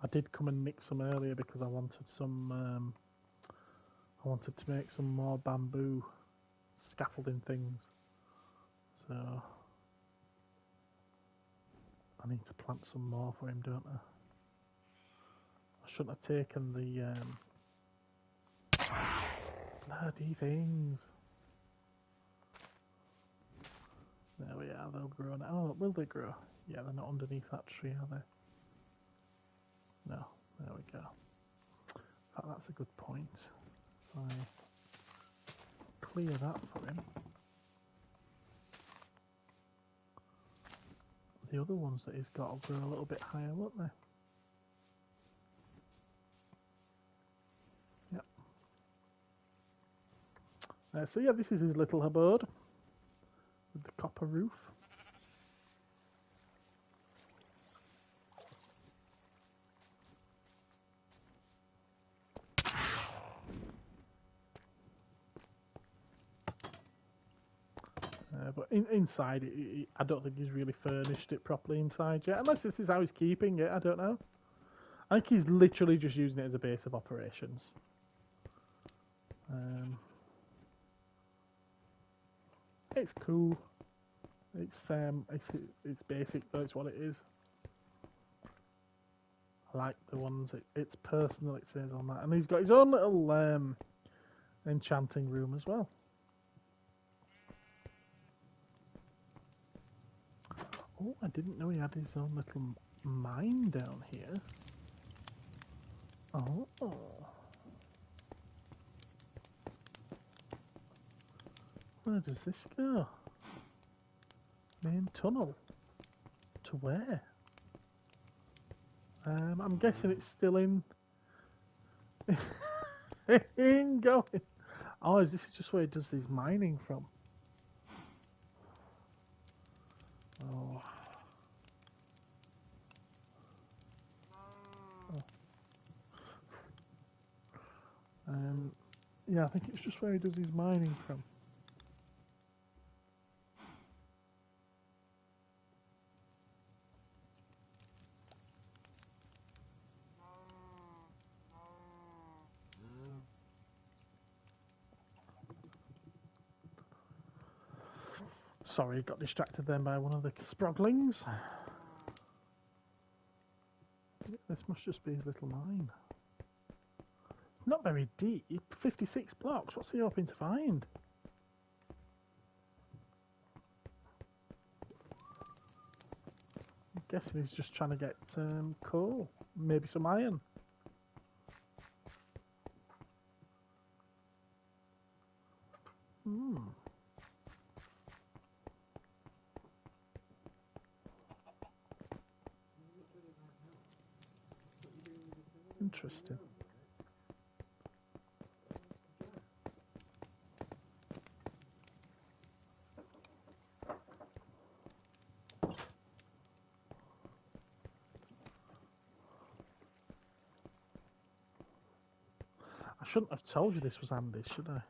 I did come and nick some earlier because I wanted some. I wanted to make some more bamboo scaffolding things. So I need to plant some more for him, don't I? I shouldn't have taken the bloody things. There we are. They'll grow now. Oh, will they grow? Yeah, they're not underneath that tree, are they? No, there we go. In fact, that's a good point. If I clear that for him. the other ones that he's got will grow a little bit higher, won't they? Yep. So yeah, this is his little abode with the copper roof. But inside, I don't think he's really furnished it properly inside yet. Unless this is how he's keeping it, I don't know. I think he's literally just using it as a base of operations. It's cool. It's basic, but it's what it is. I like the ones. It's personal. It says on that, and he's got his own little enchanting room as well. Oh, I didn't know he had his own little mine down here. Oh. Where does this go? Main tunnel. To where? I'm guessing it's still in... in going. Oh, is this just where he does his mining from? Oh. Yeah, I think it's just where he does his mining from. Sorry, got distracted then by one of the sproglings. This must just be his little mine. Not very deep. 56 blocks. What's he hoping to find? I'm guessing he's just trying to get coal. Maybe some iron. Interesting. I shouldn't have told you this was Andy, should I?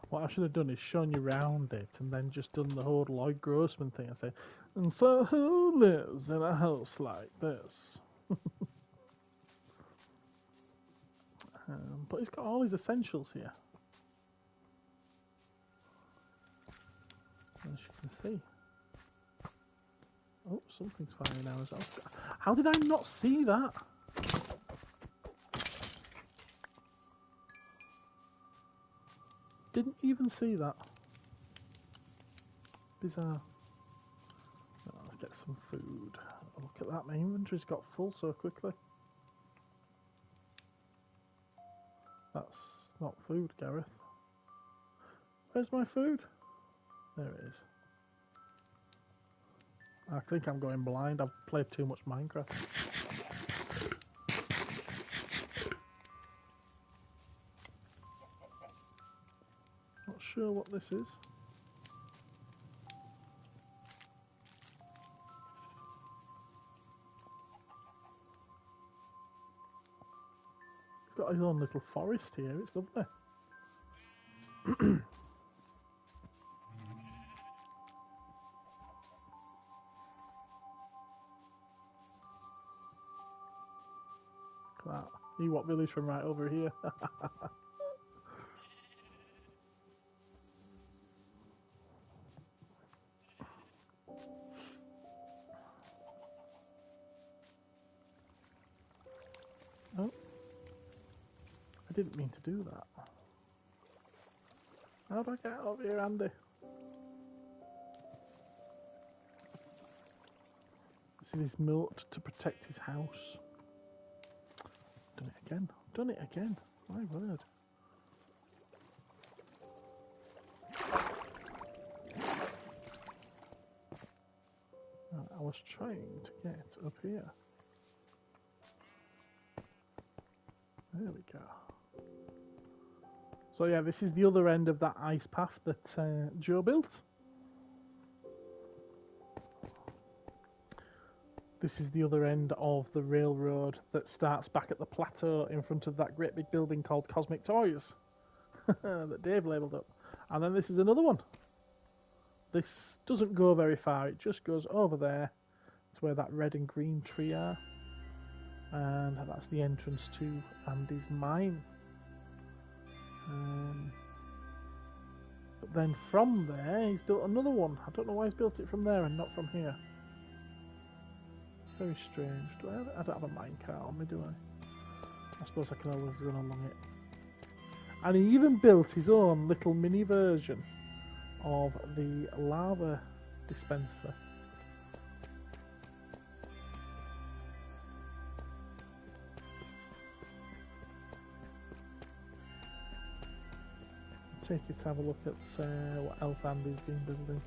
What I should have done is shown you round it and then just done the whole Lloyd Grossman thing. I say, and so who lives in a house like this? But he's got all his essentials here. As you can see. Oh, something's firing now as well. How did I not see that? Didn't even see that. Bizarre. Oh, let's get some food. Oh, look at that, my inventory's got full so quickly. That's not food, Gareth. Where's my food? There it is. I think I'm going blind. I've played too much Minecraft. Not sure what this is. He's got his own little forest here. It's lovely. That Ewok village from right over here. Oh, I didn't mean to do that. How do I get out of here, Andy? This is his moat to protect his house. Done it again. Done it again. My word. I was trying to get up here. There we go. So yeah, this is the other end of that ice path that Joe built. This is the other end of the railroad that starts back at the plateau in front of that great big building called Cosmic Toys that Dave labelled up. And then this is another one. This doesn't go very far, it just goes over there to where that red and green tree are. And that's the entrance to Andy's mine. But then from there, he's built another one. I don't know why he's built it from there and not from here. Very strange. I don't have a minecart on me, do I? I suppose I can always run along it. And he even built his own little mini version of the lava dispenser. Take you to have a look at what else Andy's been building.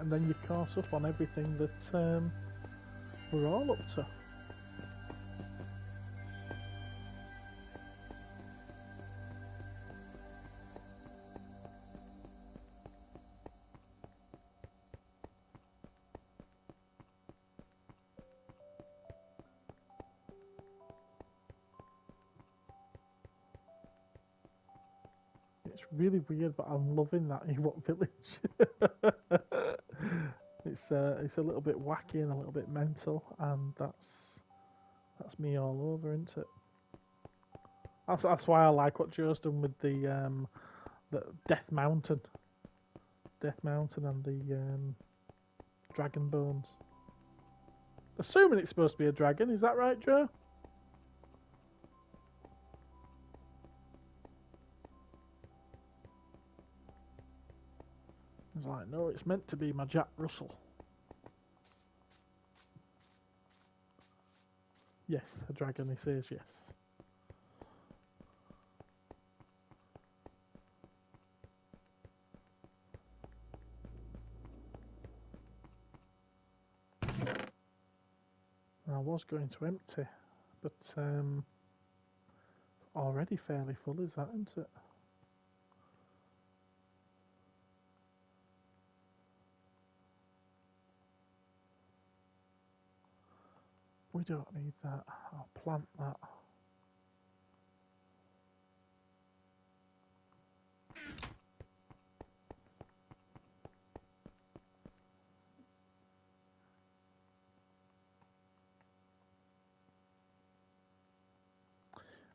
And then you course up on everything that we're all up to. It's really weird, but I'm loving that Ewok village. It's a little bit wacky and a little bit mental, and that's me all over, isn't it? That's why I like what Joe's done with the Death Mountain and the dragon bones. Assuming it's supposed to be a dragon, is that right, Joe? He's like, no, it's meant to be my Jack Russell. Yes, a dragon, he says yes. I was going to empty, but it's already fairly full, is that, isn't it? We don't need that. I'll plant that.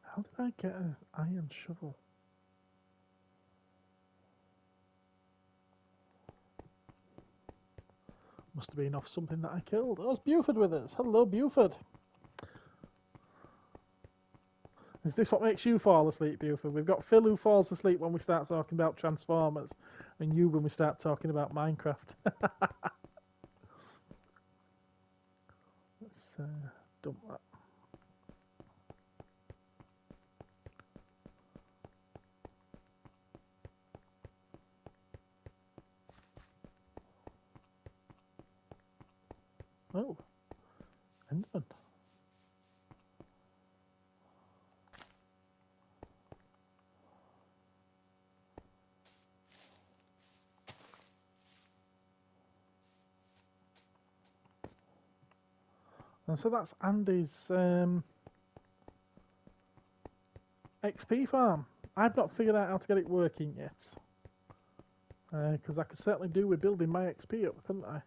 How did I get an iron shovel? Must have been off something that I killed. Oh, it's Buford with us. Hello, Buford. Is this what makes you fall asleep, Buford? We've got Phil who falls asleep when we start talking about Transformers, and you when we start talking about Minecraft. Let's dump that. Oh, Enderman. And so that's Andy's XP farm. I've not figured out how to get it working yet. Because I could certainly do with building my XP up, couldn't I?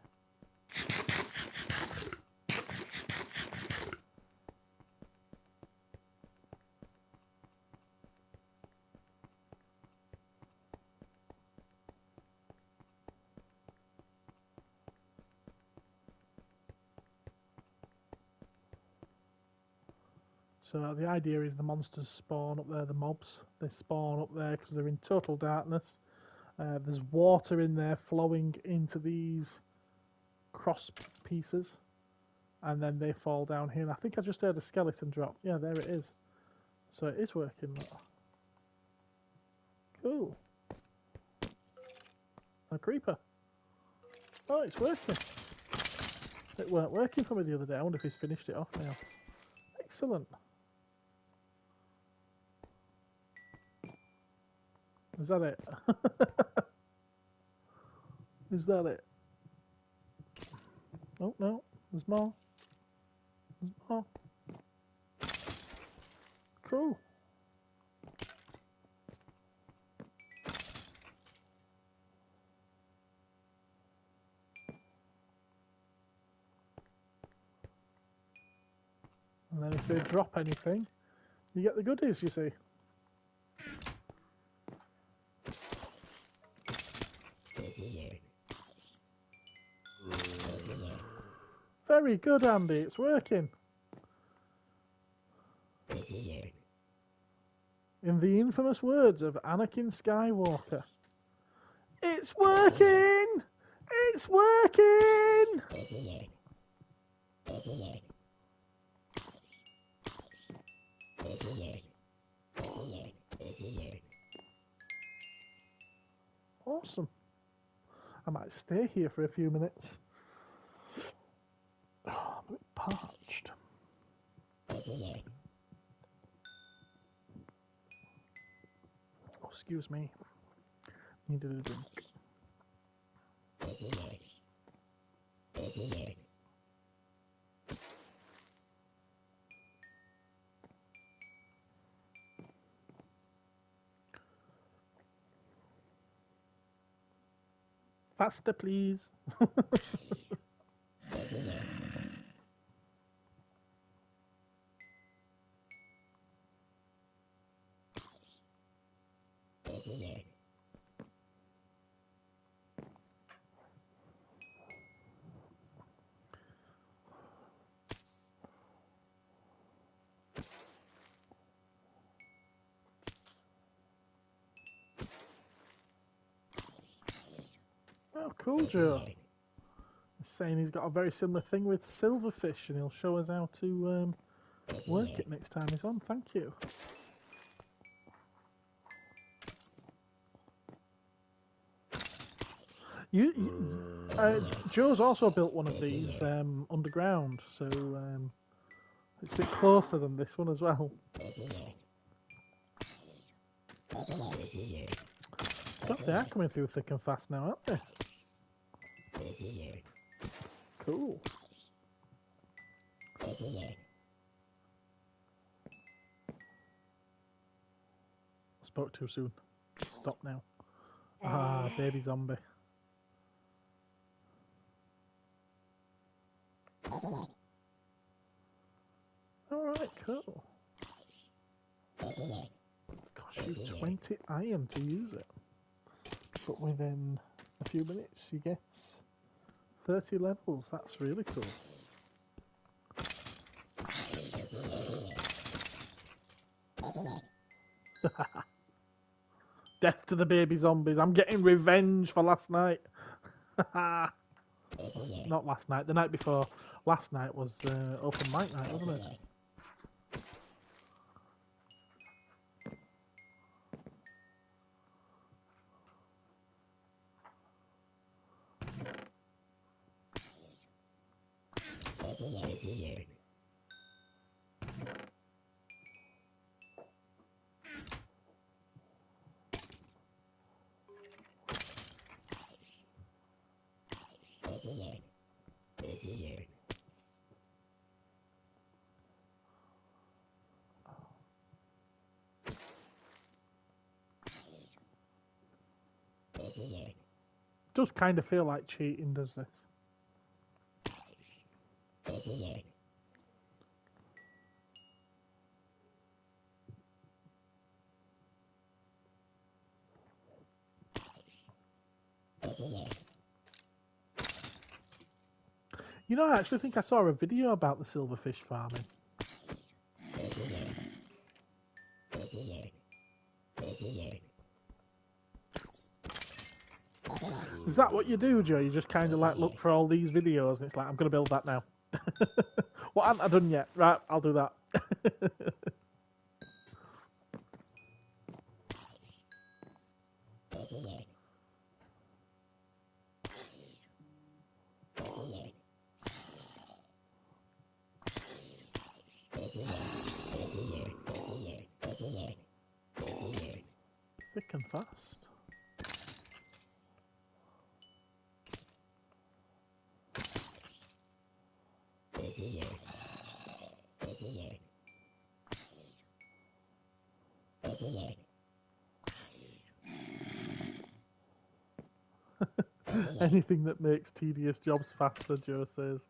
So the idea is the monsters spawn up there, the mobs, they spawn up there because they're in total darkness. There's water in there flowing into these cross pieces, and then they fall down here. And I think I just heard a skeleton drop. Yeah, there it is. So it is working now. Cool. A creeper. Oh, it's working. It weren't working for me the other day. I wonder if he's finished it off now. Excellent. Is that it? Is that it? Oh, no. There's more. There's more. Cool. And then if they drop anything, you get the goodies, you see. Very good, Andy. It's working. In the infamous words of Anakin Skywalker, it's working! It's working! Awesome. I might stay here for a few minutes. Oh, I'm a bit parched. Oh, excuse me. Needed a drink. Faster, please. Oh, cool, Joe. He's saying he's got a very similar thing with silverfish, and he'll show us how to work it next time he's on. Thank you. Joe's also built one of these underground, so it's a bit closer than this one as well. God, they are coming through thick and fast now, aren't they? Cool. Spoke too soon. Stop now. Ah, baby zombie. Alright, cool. Cost you 20 iron to use it. But within a few minutes you get 30 levels. That's really cool. Death to the baby zombies. I'm getting revenge for last night. Not last night, the night before. Last night was open mic night, wasn't it? Does kind of feel like cheating, does this? You know, I actually think I saw a video about the silverfish farming. Is that what you do, Joe? You just kind of like look for all these videos and it's like, I'm going to build that now. What haven't I done yet? Right, I'll do that. thick and fast. Anything that makes tedious jobs faster, Joe says.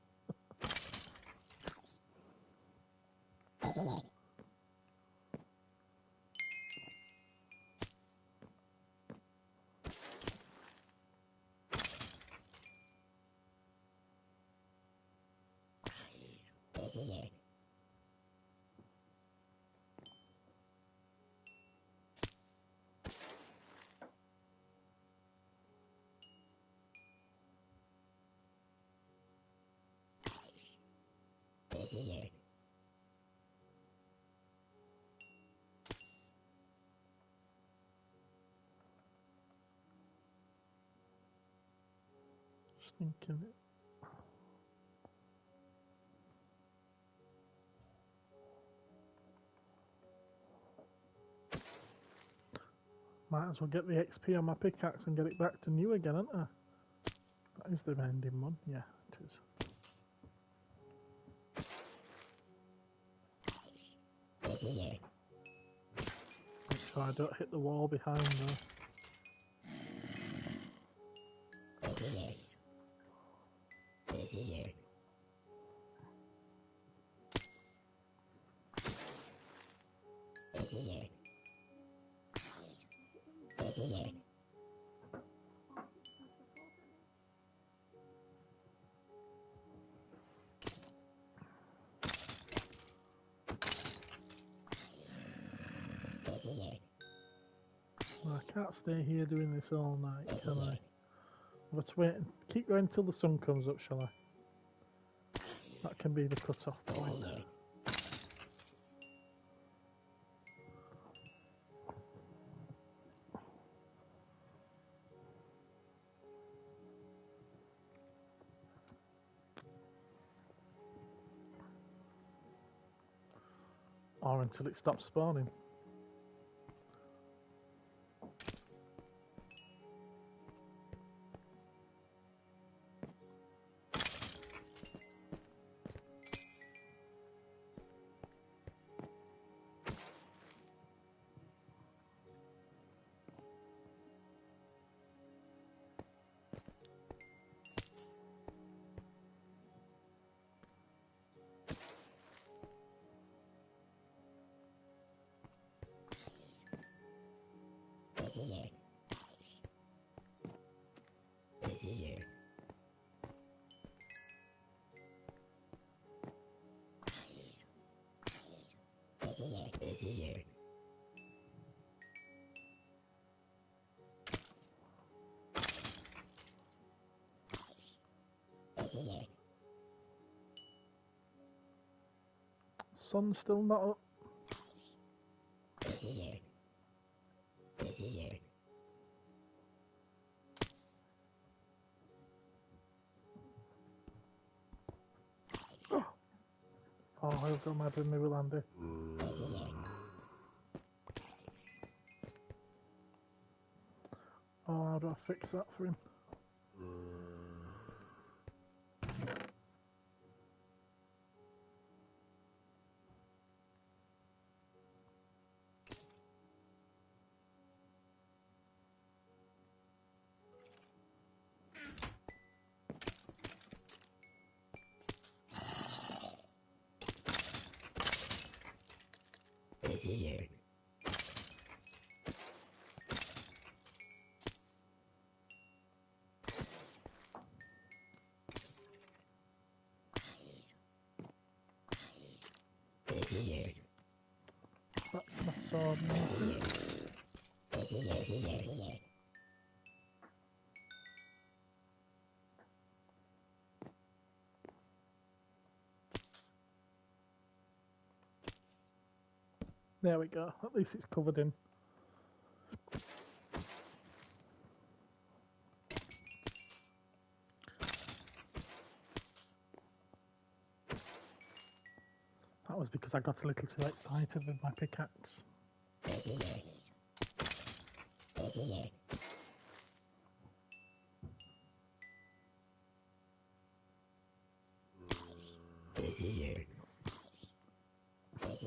Just thinking it. Might as well get the XP on my pickaxe and get it back to new again, ain't I? That is the ending one. Yeah, it is. Make sure I don't hit the wall behind though. Well, I can't stay here doing this all night, can I? I've got to wait and keep going until the sun comes up, shall I? That can be the cut-off point. Or until it stops spawning. Sun's still not up. Oh, I'll go mad with me with Andy. Oh, how do I fix that for him? That's my sword now. There we go. At least it's covered in. That was because I got a little too excited with my pickaxe. I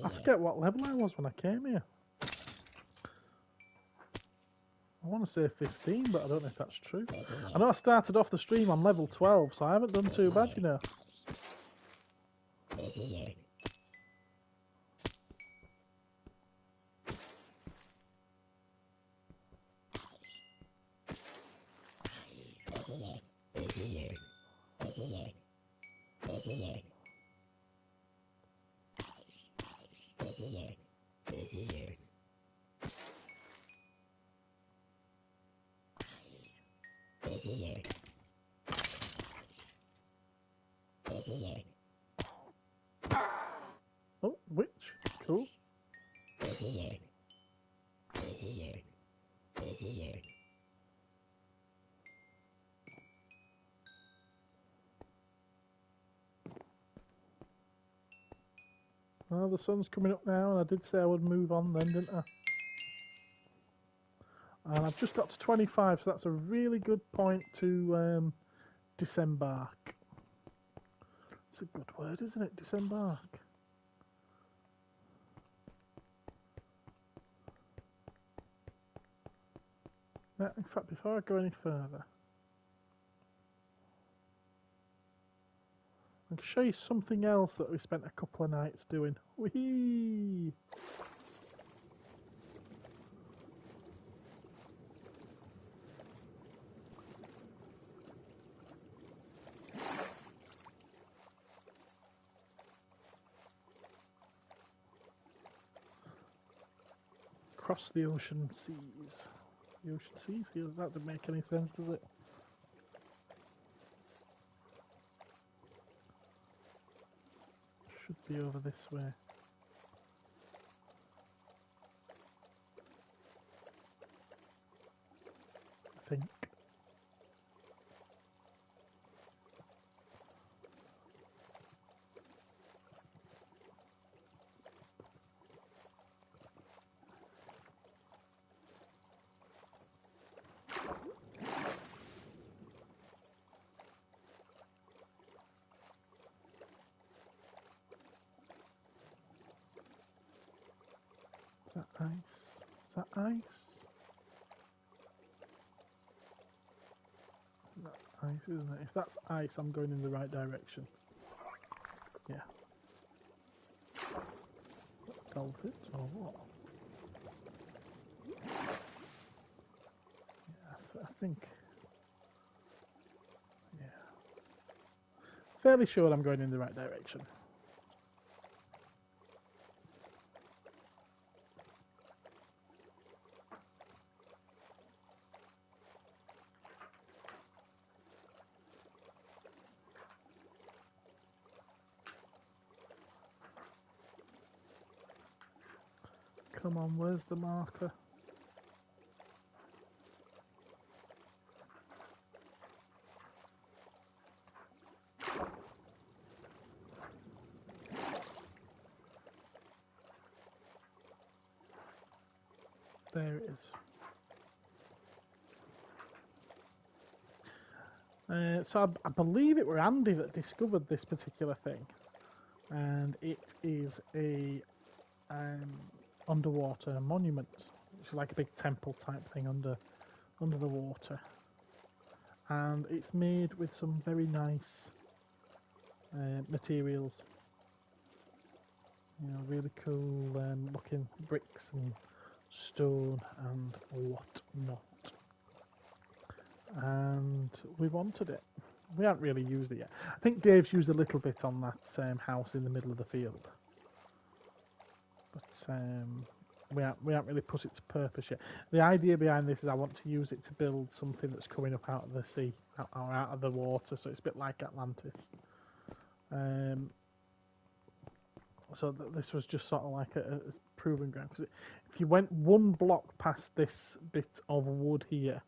forget what level I was when I came here. I want to say 15, but I don't know if that's true. I know I started off the stream on level 12, so I haven't done too bad, you know. Oh, witch. Cool. Well, the sun's coming up now, and I did say I would move on then, didn't I? And I've just got to 25, so that's a really good point to disembark. It's a good word, isn't it? Disembark. Now, in fact, before I go any further, I can show you something else that we spent a couple of nights doing. Whee! Across the ocean seas. The ocean seas here? That doesn't make any sense, does it? Should be over this way. I think. Is that ice? Is that ice? That's ice, isn't it? If that's ice, I'm going in the right direction. Yeah. Dolphins or what? Yeah, I think. Yeah. Fairly sure I'm going in the right direction. Come on, where's the marker? There it is. So I believe it were Andy that discovered this particular thing, and it is a underwater monument, which is like a big temple type thing under the water, and it's made with some very nice materials. You know, really cool looking bricks and stone and whatnot. And we wanted it. We haven't really used it yet. I think Dave's used a little bit on that house in the middle of the field, but we haven't really put it to purpose yet. The idea behind this is I want to use it to build something that's coming up out of the sea, or out of the water, so it's a bit like Atlantis. So this was just sort of like a proving ground, because if you went one block past this bit of wood here,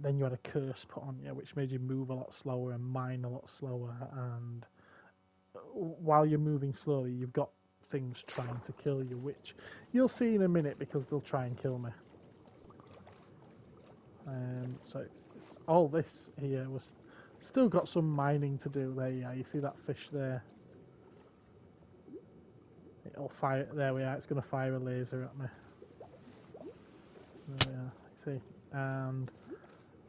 then you had a curse put on you, which made you move a lot slower and mine a lot slower, and while you're moving slowly, you've got things trying to kill you, which you'll see in a minute, because they'll try and kill me. So all this here was still got some mining to do. There, yeah, you see that fish there? It'll fire. There we are. It's going to fire a laser at me. There we are. See, and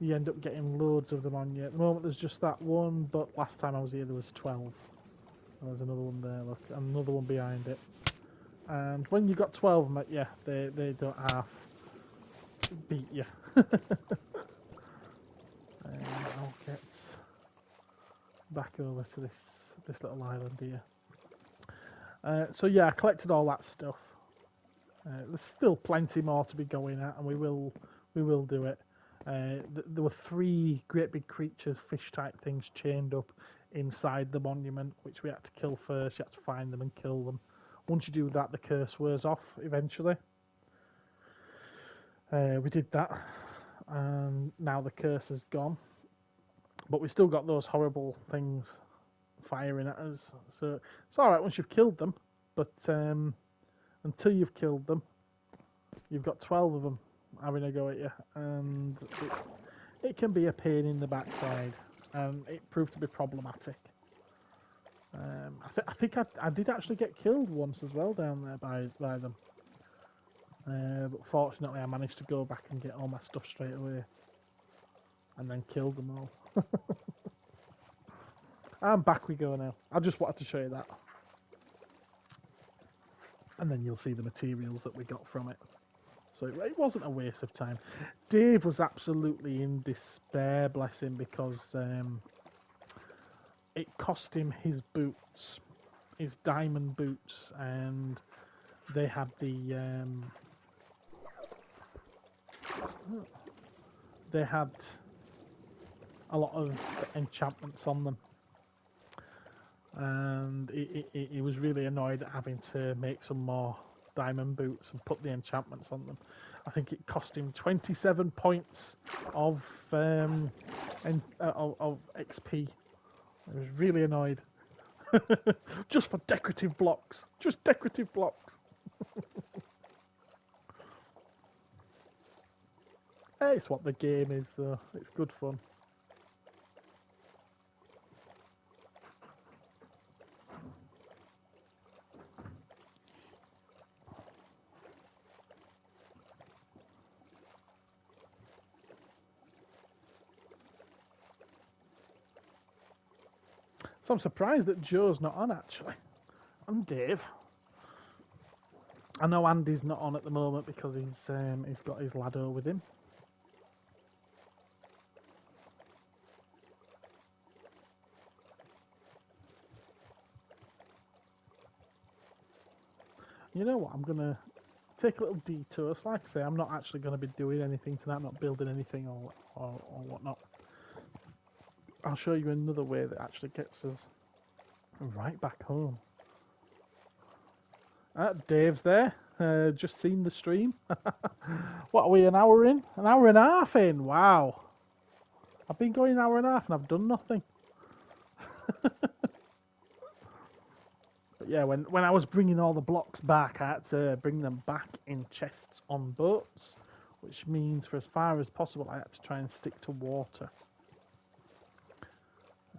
you end up getting loads of them on you. At the moment, there's just that one, but last time I was here, there was 12. There's another one there. Look, and another one behind it. And when you got 12 of them, yeah, they don't half beat you. I'll get back over to this little island here. So yeah, I collected all that stuff. There's still plenty more to be going at, and we will do it. There were 3 great big creatures, fish type things, chained up inside the monument, which we had to kill first. You had to find them and kill them. Once you do that, the curse wears off eventually. We did that, and now the curse is gone. But we still got those horrible things firing at us. So it's alright once you've killed them, but until you've killed them, you've got 12 of them having a go at you, and it can be a pain in the backside, and it proved to be problematic. I think I did actually get killed once as well down there by them. But fortunately I managed to go back and get all my stuff straight away. And then killed them all. And back we go now. I just wanted to show you that. And then you'll see the materials that we got from it. So it wasn't a waste of time. Dave was absolutely in despair, bless him, because it cost him his boots, his diamond boots, and they had they had a lot of enchantments on them, and he was really annoyed at having to make some more diamond boots and put the enchantments on them. I think it cost him 27 points of XP. I was really annoyed. Just for decorative blocks. Just decorative blocks. It's what the game is, though. It's good fun. So I'm surprised that Joe's not on, actually. And Dave. I know Andy's not on at the moment because he's got his ladder with him. You know what? I'm going to take a little detour. So like I say, I'm not actually going to be doing anything tonight. I'm not building anything or whatnot. I'll show you another way that actually gets us right back home. Dave's there. Just seen the stream. What are we, an hour in? An hour and a half in? Wow. I've been going an hour and a half and I've done nothing. But yeah, when I was bringing all the blocks back, I had to bring them back in chests on boats, which means for as far as possible I had to try and stick to water.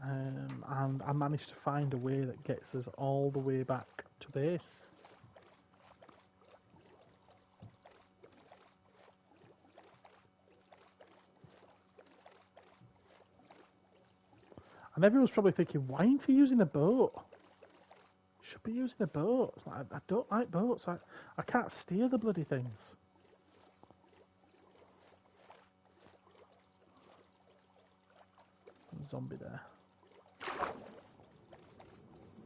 And I managed to find a way that gets us all the way back to base. And everyone's probably thinking, why aren't you using a boat? You should be using a boat. It's like, I don't like boats. I can't steer the bloody things. Zombie there.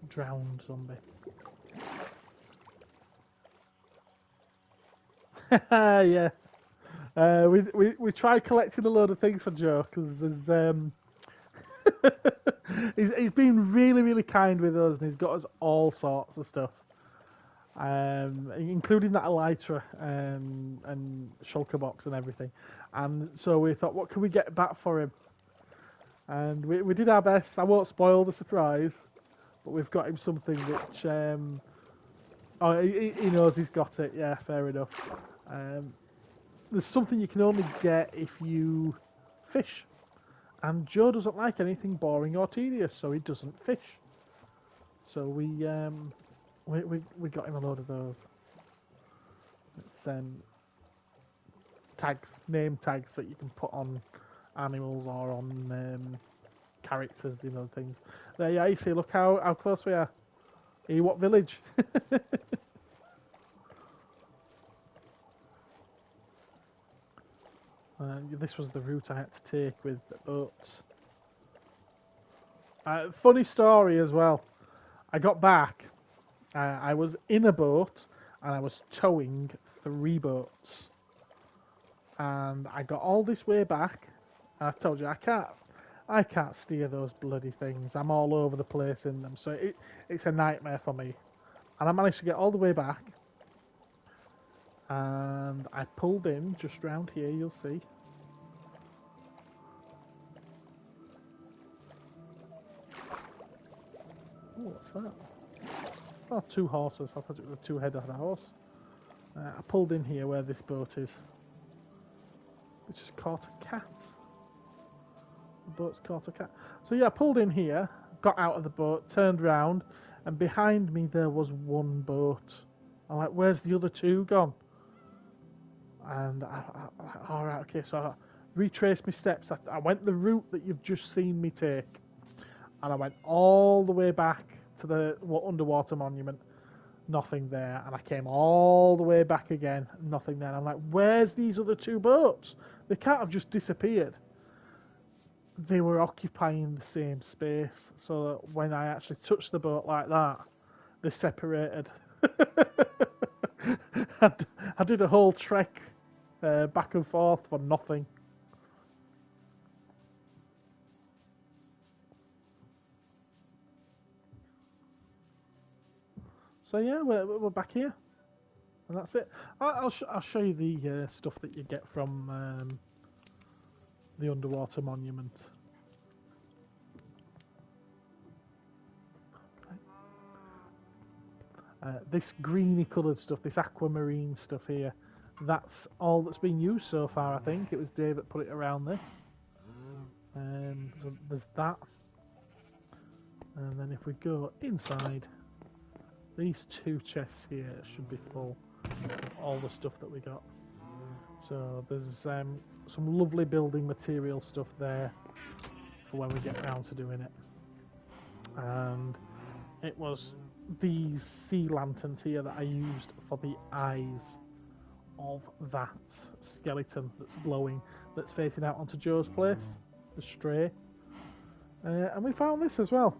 Drowned zombie. Yeah. We tried collecting a load of things for Joe because there's he's been really kind with us, and he's got us all sorts of stuff, including that elytra and shulker box and everything. And so we thought, what can we get back for him? And we did our best. I won't spoil the surprise, but we've got him something which oh, he knows he's got it. Yeah, fair enough. there's something you can only get if you fish. And Joe doesn't like anything boring or tedious, so he doesn't fish. So we got him a load of those. It's tags, name tags that you can put on animals or on characters, you know, things. There, yeah, you see, look how close we are. What village? This was the route I had to take with the boats. Funny story as well. I got back. I was in a boat and I was towing 3 boats. And I got all this way back. And I told you I can't steer those bloody things. I'm all over the place in them, so it's a nightmare for me. And I managed to get all the way back. And I pulled in just round here. You'll see. Oh, what's that? Oh, 2 horses. I thought it was a 2-header horse. I pulled in here where this boat is, which has caught a cat. The boat's caught a cat. So yeah, I pulled in here, got out of the boat, turned round, and behind me there was 1 boat. I'm like, where's the other 2 gone? And alright, okay, so I retraced my steps. I went the route that you've just seen me take. And I went all the way back to the underwater monument. Nothing there. And I came all the way back again. Nothing there. And I'm like, where's these other 2 boats? They can't have just disappeared. They were occupying the same space. So that when I actually touched the boat like that, they separated. I did a whole trek back and forth for nothing. So yeah, we're back here, and that's it. I'll show you the stuff that you get from the underwater monument. This greeny coloured stuff, this aquamarine stuff here, that's all that's been used so far. I think it was Dave that put it around this. So there's that, and then if we go inside. These 2 chests here should be full of all the stuff that we got. So there's some lovely building material stuff there for when we get around to doing it. And it was these sea lanterns here that I used for the eyes of that skeleton that's glowing, that's facing out onto Joe's place, the stray. And we found this as well.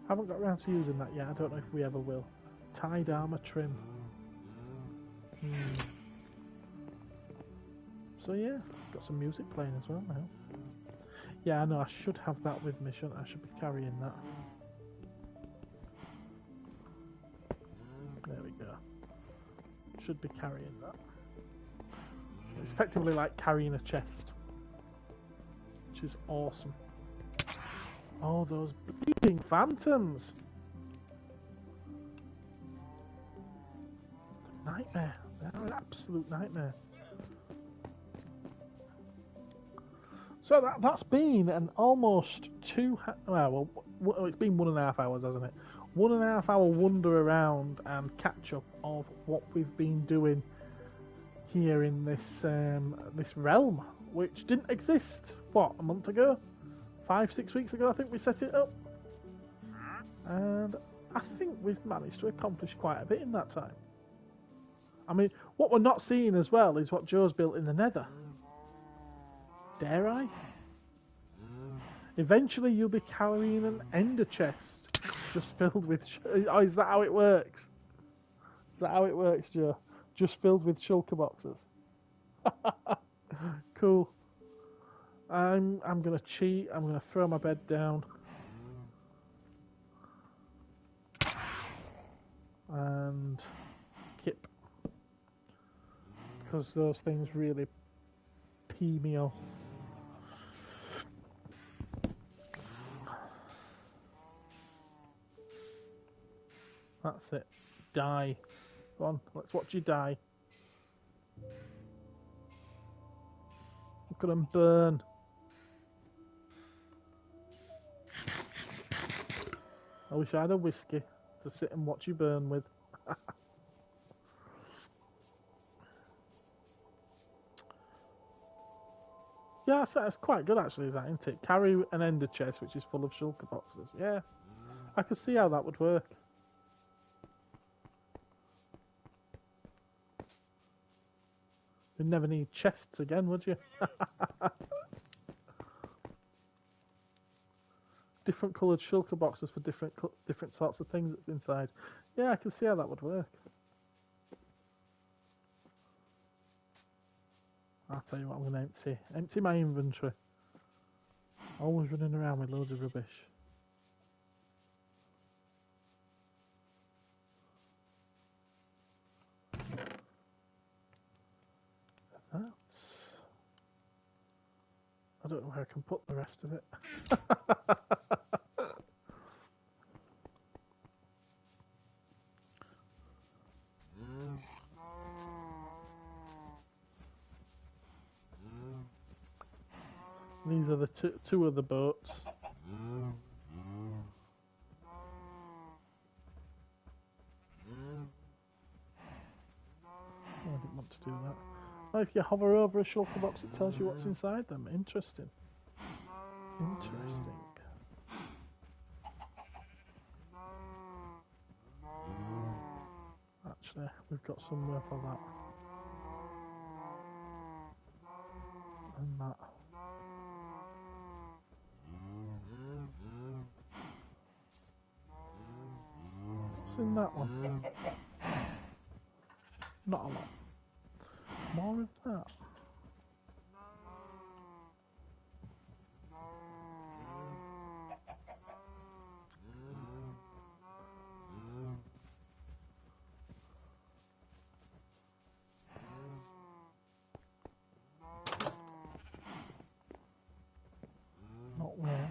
Haven't got around to using that yet. I don't know if we ever will. Tide armour trim. So yeah, got some music playing as well now. Yeah, I know, I should have that with me, shouldn't I? I should be carrying that. There we go. Should be carrying that. It's effectively like carrying a chest, which is awesome. Oh, those bleeding phantoms! Nightmare. They're an absolute nightmare. So that's been an almost well, it's been 1.5 hours, hasn't it? 1.5 hour wander around and catch up of what we've been doing here in this this realm, which didn't exist, what, a month ago? 5-6 weeks ago, I think we set it up. And I think we've managed to accomplish quite a bit in that time. I mean, what we're not seeing as well is what Joe's built in the Nether. Dare I? Eventually you'll be carrying an ender chest just filled with... Oh, is that how it works? Is that how it works, Joe? Just filled with shulker boxes? Cool. I'm going to cheat. I'm going to throw my bed down. And kip. Because those things really pee me off. That's it. Die. Go on, let's watch you die. Look at them burn. I wish I had a whiskey to sit and watch you burn with. Yeah, that's quite good actually, is that, isn't it? Carry an ender chest which is full of shulker boxes. Yeah, I can see how that would work. You'd never need chests again, would you? Different coloured shulker boxes for different sorts of things that's inside. Yeah, I can see how that would work. I'll tell you what, I'm going to empty my inventory. Always running around with loads of rubbish. I don't know where I can put the rest of it. These are the two of the boats. Oh, I didn't want to do that. Oh, if you hover over a shulker box, it tells you what's inside them. Interesting. Interesting. Actually, we've got somewhere for that. And that. What's in that one? Not a lot. More of that. Not where.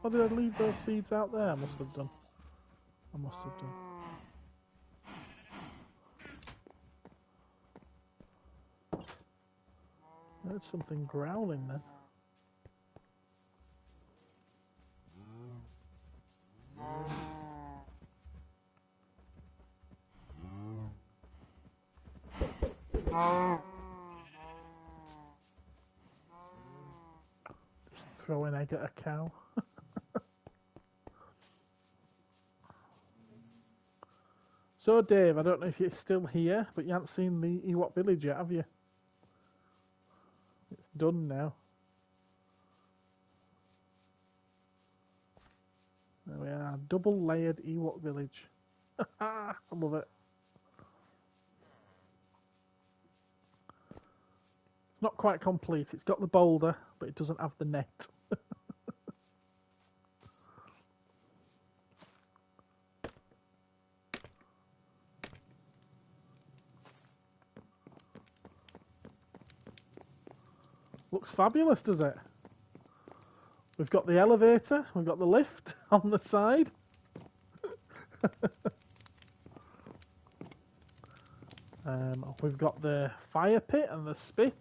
Oh, did I leave those seeds out there? I must have done. I must have done. There's something growling then. Just throw an egg at a cow. So Dave, I don't know if you're still here, but you haven't seen the Ewok village yet, have you? It's done now. There we are, double layered Ewok village. I love it. It's not quite complete. It's got the boulder, but it doesn't have the net. Looks fabulous, does it? We've got the elevator, we've got the lift on the side. We've got the fire pit and the spit.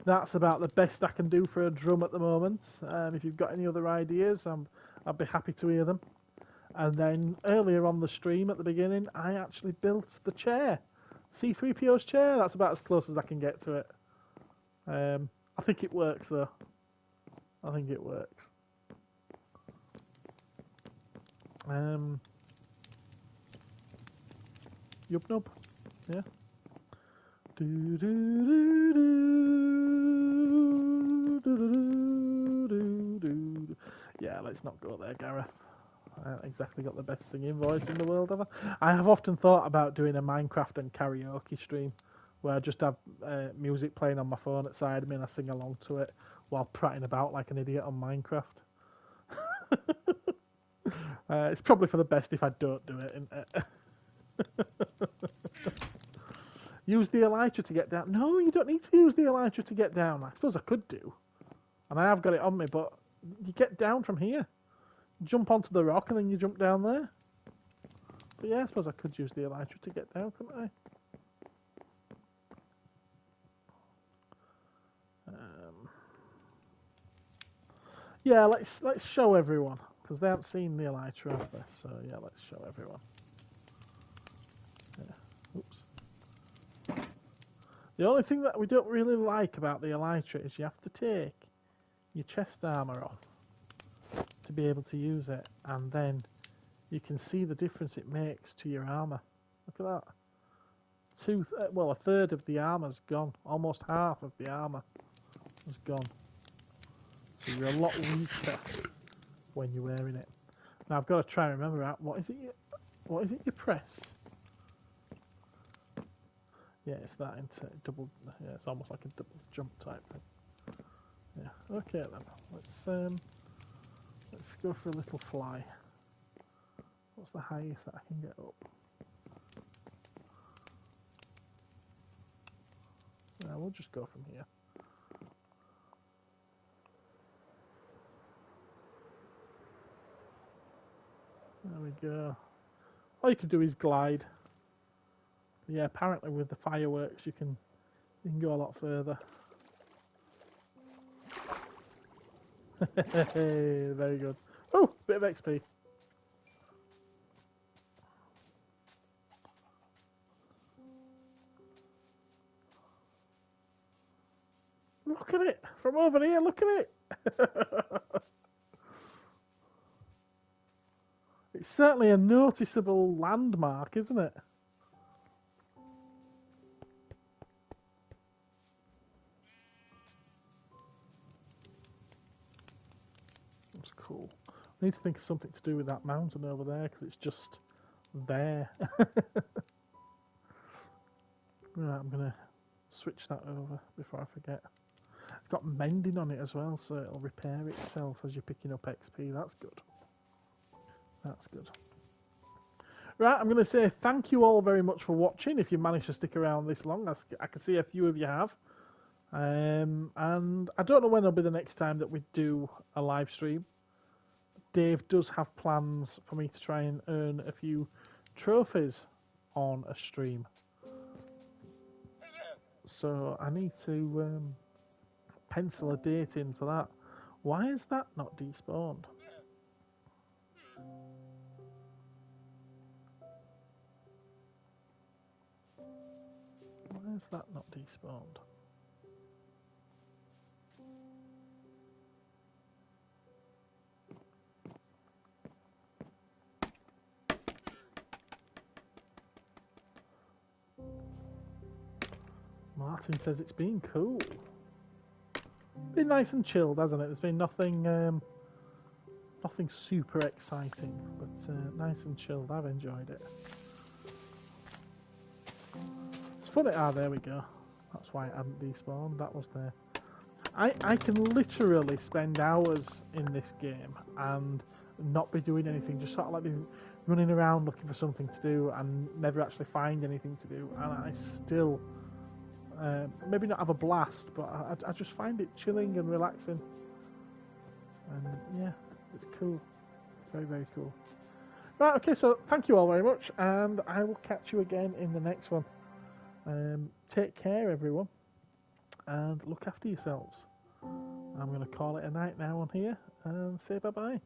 That's about the best I can do for a drum at the moment. If you've got any other ideas, I'd be happy to hear them. And then earlier on the stream at the beginning, I actually built the chair. C-3PO's chair, that's about as close as I can get to it. I think it works though. I think it works. Yup nub. Yeah. Yeah, let's not go there, Gareth. I haven't exactly got the best singing voice in the world, have I? I have often thought about doing a Minecraft and karaoke stream where I just have music playing on my phone at the side of me and I sing along to it while prattling about like an idiot on Minecraft. It's probably for the best if I don't do it, isn't it? Use the elytra to get down. No, you don't need to use the elytra to get down. I suppose I could do. And I have got it on me, but you get down from here. Jump onto the rock and then you jump down there. But yeah, I suppose I could use the elytra to get down, couldn't I? Yeah, let's show everyone, because they haven't seen the elytra, have they? So yeah, let's show everyone. Yeah. Oops. The only thing that we don't really like about the elytra is you have to take your chest armour off to be able to use it, and then you can see the difference it makes to your armour. Look at that. Well, a third of the armour's gone. Almost half of the armour is gone. So you're a lot weaker when you're wearing it. Now I've got to try and remember out what is it you press? Yeah, it's that into double. Yeah, it's almost like a double jump type thing. Yeah. Okay then. Let's go for a little fly. What's the highest that I can get up? Yeah, we'll just go from here. There we go. All you can do is glide. Yeah, apparently with the fireworks you can go a lot further. Very good. Oh, bit of XP. Look at it from over here. Look at it. It's certainly a noticeable landmark, isn't it? That's cool. I need to think of something to do with that mountain over there because it's just there. Right, I'm gonna switch that over before I forget. It's got mending on it as well, so it'll repair itself as you're picking up XP. That's good. That's good. Right, I'm going to say thank you all very much for watching. If you managed to stick around this long, I can see a few of you have. And I don't know when it'll be the next time that we do a live stream. Dave does have plans for me to try and earn a few trophies on a stream. So I need to pencil a date in for that. Why is that not despawned? Why is that not despawned? Martin says it's been cool. Been nice and chilled, hasn't it? There's been nothing nothing super exciting, but nice and chilled. I've enjoyed it. It's funny. Ah, there we go. That's why it hadn't despawned. That was there. I can literally spend hours in this game and not be doing anything, just sort of like be running around looking for something to do and never actually find anything to do, and I still maybe not have a blast, but I just find it chilling and relaxing, and yeah, it's cool. It's very, very cool. Right, okay, so thank you all very much, and I will catch you again in the next one. Take care, everyone, and look after yourselves. I'm going to call it a night now on here and say bye-bye.